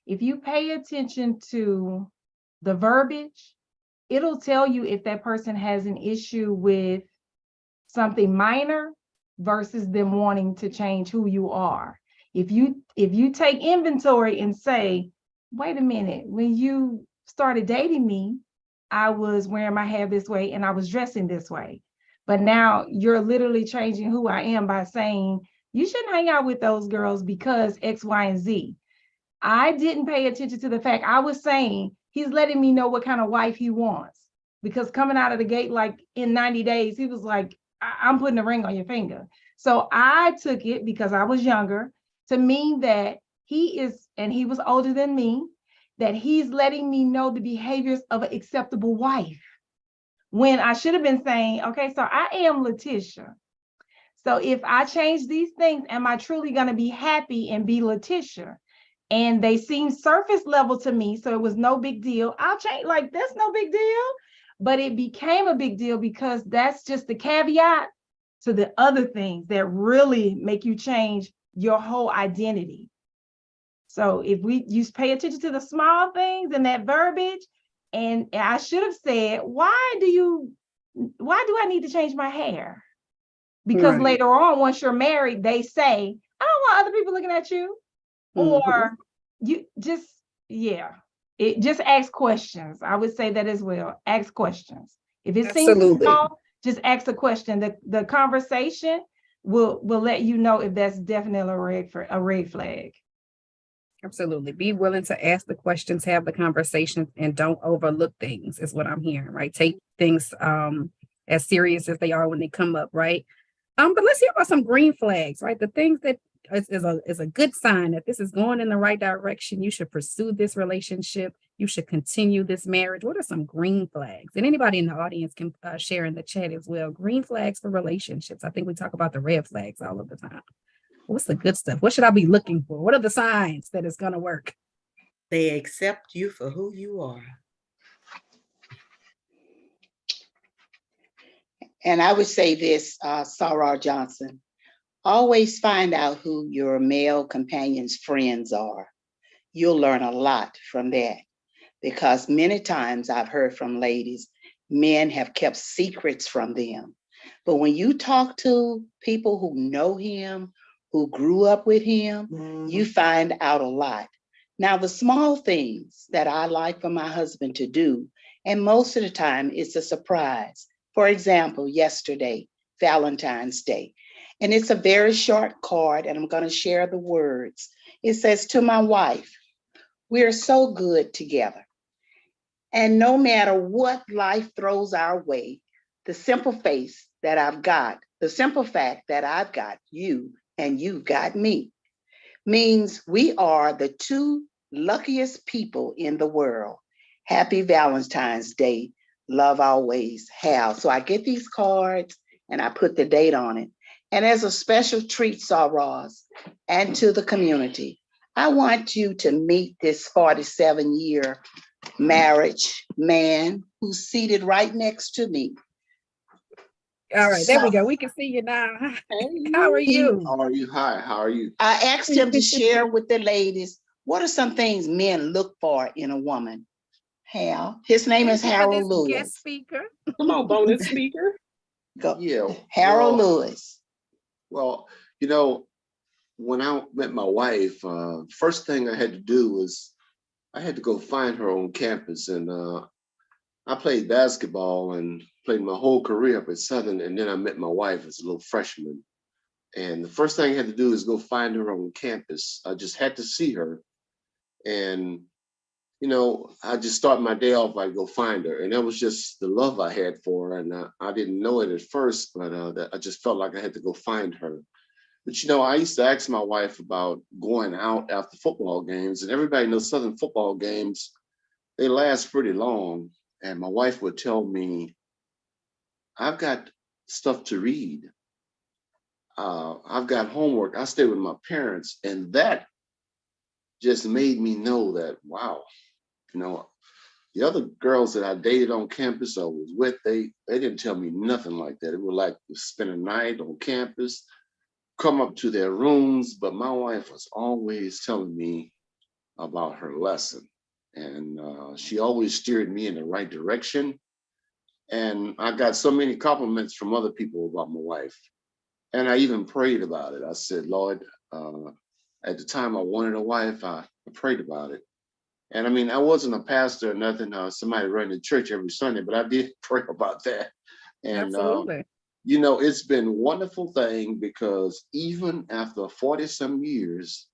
If you pay attention to the verbiage, it'll tell you if that person has an issue with something minor versus them wanting to change who you are. If you take inventory and say, wait a minute, when you started dating me, I was wearing my hair this way and I was dressing this way. But now you're literally changing who I am by saying, you shouldn't hang out with those girls because X, Y, and Z. I didn't pay attention to the fact I was saying he's letting me know what kind of wife he wants. Because coming out of the gate, like in 90 days, he was like, I'm putting a ring on your finger. So I took it, because I was younger, to mean that he was older than me, that he's letting me know the behaviors of an acceptable wife. When I should have been saying, okay, so I am Letitia. So if I change these things, am I truly going to be happy and be Letitia? And they seem surface level to me, so it was no big deal. I'll change, like, that's no big deal. But it became a big deal because that's just the caveat to the other things that really make you change your whole identity. So if you pay attention to the small things and that verbiage, and I should have said, why do I need to change my hair? Because Right. later on, once you're married, they say, I don't want other people looking at you. Or you just, it just ask questions. I would say that as well. Ask questions. If it seems Absolutely. small, just ask a question. The conversation will let you know if that's definitely a red flag. Absolutely. Be willing to ask the questions, have the conversations, and don't overlook things is what I'm hearing, right? Take things as serious as they are when they come up, right? But let's hear about some green flags, right? The things that is a good sign that this is going in the right direction. You should pursue this relationship. You should continue this marriage. What are some green flags? And anybody in the audience can share in the chat as well. Green flags for relationships. I think we talk about the red flags all of the time. What's the good stuff? What should I be looking for? What are the signs that it's going to work? They accept you for who you are. And I would say this, Sarah Johnson, always find out who your male companion's friends are. You'll learn a lot from that, because many times I've heard from ladies, men have kept secrets from them. But when you talk to people who know him, who grew up with him, you find out a lot. Now, the small things that I like for my husband to do, and most of the time it's a surprise. For example, yesterday, Valentine's Day, and it's a very short card, and I'm going to share the words. It says, "To my wife, we are so good together. And no matter what life throws our way, the simple fact that I've got you and you've got me means we are the two luckiest people in the world. Happy Valentine's Day. Love always, Hal." So I get these cards and I put the date on it. And as a special treat, Ross, and to the community, I want you to meet this 47-year marriage man who's seated right next to me. All right, there we go. We can see you now. How are you? How are you? Hi, how are you? I asked him to share with the ladies, what are some things men look for in a woman? Hal. His name is Harold Lewis. Guest speaker. Come on, bonus speaker. Go. Yeah. Harold well, Lewis. Well, when I met my wife, first thing I had to do was I had to go find her on campus. And I played basketball and played my whole career up at Southern. And then I met my wife as a little freshman. And the first thing I had to do is go find her on campus. I just had to see her. And I just started my day off by go find her. And that was just the love I had for her. And I didn't know it at first, but I just felt like I had to go find her. But, I used to ask my wife about going out after football games. And everybody knows Southern football games, they last pretty long. And my wife would tell me, "I've got stuff to read. I've got homework. I stay with my parents." And that just made me know that, wow, the other girls that I dated on campus or was with, they didn't tell me nothing like that. It was like to spend a night on campus, come up to their rooms. But my wife was always telling me about her lesson. And she always steered me in the right direction. And I got so many compliments from other people about my wife. And I even prayed about it. I said, "Lord, at the time I wanted a wife, I prayed about it." And I wasn't a pastor or nothing, somebody running the church every Sunday, but I did pray about that. And, Absolutely. It's been a wonderful thing, because even after 40 some years,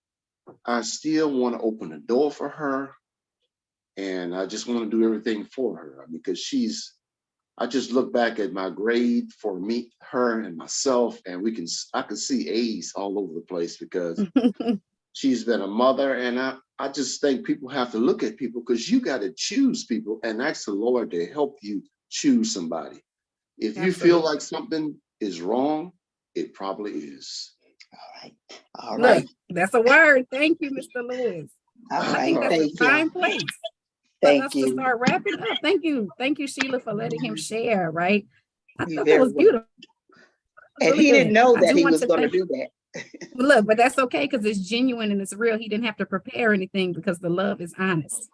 I still want to open the door for her. And I just want to do everything for her, because I just look back at my grade for me, her and myself, and I can see A's all over the place, because she's been a mother. And I just think people have to look at people, because you got to choose people and ask the Lord to help you choose somebody. If you feel like something is wrong, it probably is. All right. Look, that's a word. Thank you, Mr. Lewis. All I right. think that's Thank a fine you. place for Thank us to you. start wrapping up. Thank you, Sheila, for letting him share, right? I You're thought very that was welcome. beautiful. And Really he didn't good. know I that do he want was to going to thank- do that. Look, but that's okay, because it's genuine and it's real. He didn't have to prepare anything, because the love is honest.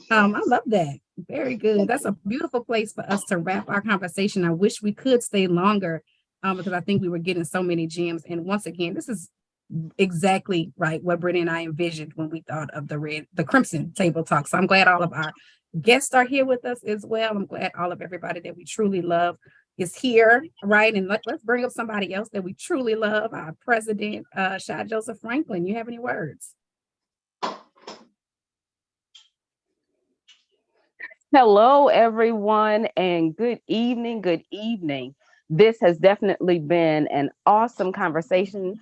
I love that. Very good. That's a beautiful place for us to wrap our conversation. I wish we could stay longer, because I think we were getting so many gems. And once again, this is exactly right what Brittany and I envisioned when we thought of the Crimson Table Talk. So I'm glad all of our guests are here with us as well. I'm glad all of everybody that we truly love is here, right? And let's bring up somebody else that we truly love, our president, Shy Joseph Franklin. You have any words? Hello, everyone, and good evening. Good evening. This has definitely been an awesome conversation,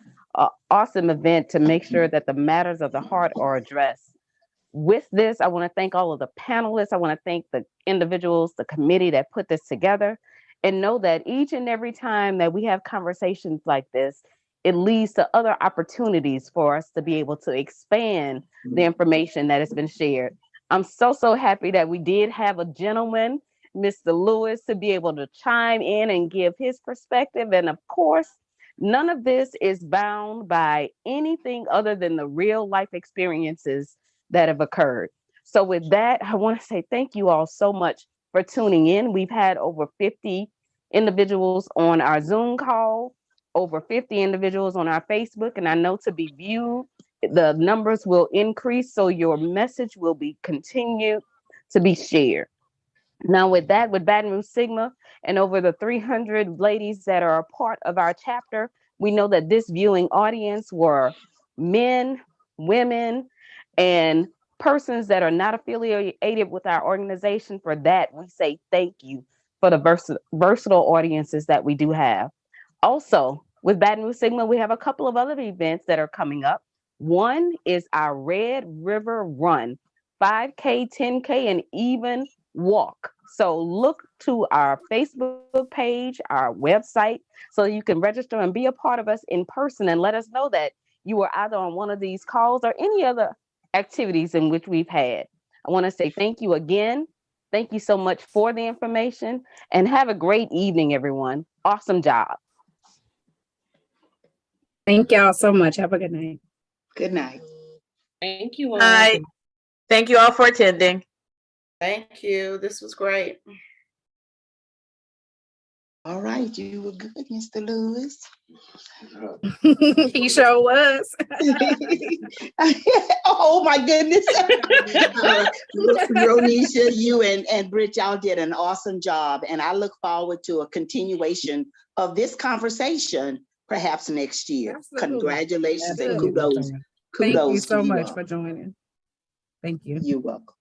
awesome event to make sure that the matters of the heart are addressed. With this, I want to thank all of the panelists. I want to thank the individuals, the committee that put this together, and know that each and every time that we have conversations like this, it leads to other opportunities for us to be able to expand the information that has been shared. I'm so happy that we did have a gentleman Mr. Lewis to be able to chime in and give his perspective. And of course, none of this is bound by anything other than the real life experiences that have occurred. So with that, I want to say thank you all so much for tuning in. We've had over 50 individuals on our Zoom call, over 50 individuals on our Facebook, and I know to be viewed, the numbers will increase, so your message will be continued to be shared. Now with that, with Baton Rouge Sigma and over the 300 ladies that are a part of our chapter, we know that this viewing audience were men, women, and persons that are not affiliated with our organization. For that, we say thank you for the versatile audiences that we do have. Also, with Baton Rouge Sigma, we have a couple of other events that are coming up. One is our Red River Run, 5K, 10K, and even walk. So look to our Facebook page, our website, so you can register and be a part of us in person and let us know that you were either on one of these calls or any other activities in which we've had. I want to say thank you again. Thank you so much for the information and have a great evening, everyone. Awesome job. Thank y'all so much. Have a good night. Good night. Thank you all. Hi. Thank you all for attending. Thank you. This was great. All right, you were good, Mr. Lewis. He sure was. Oh my goodness. Ronisha, you and Britt, y'all did an awesome job. And I look forward to a continuation of this conversation perhaps next year. Absolutely. Congratulations and Absolutely. kudos. Thank you Kudos so to much all. for joining. Thank you. You're welcome.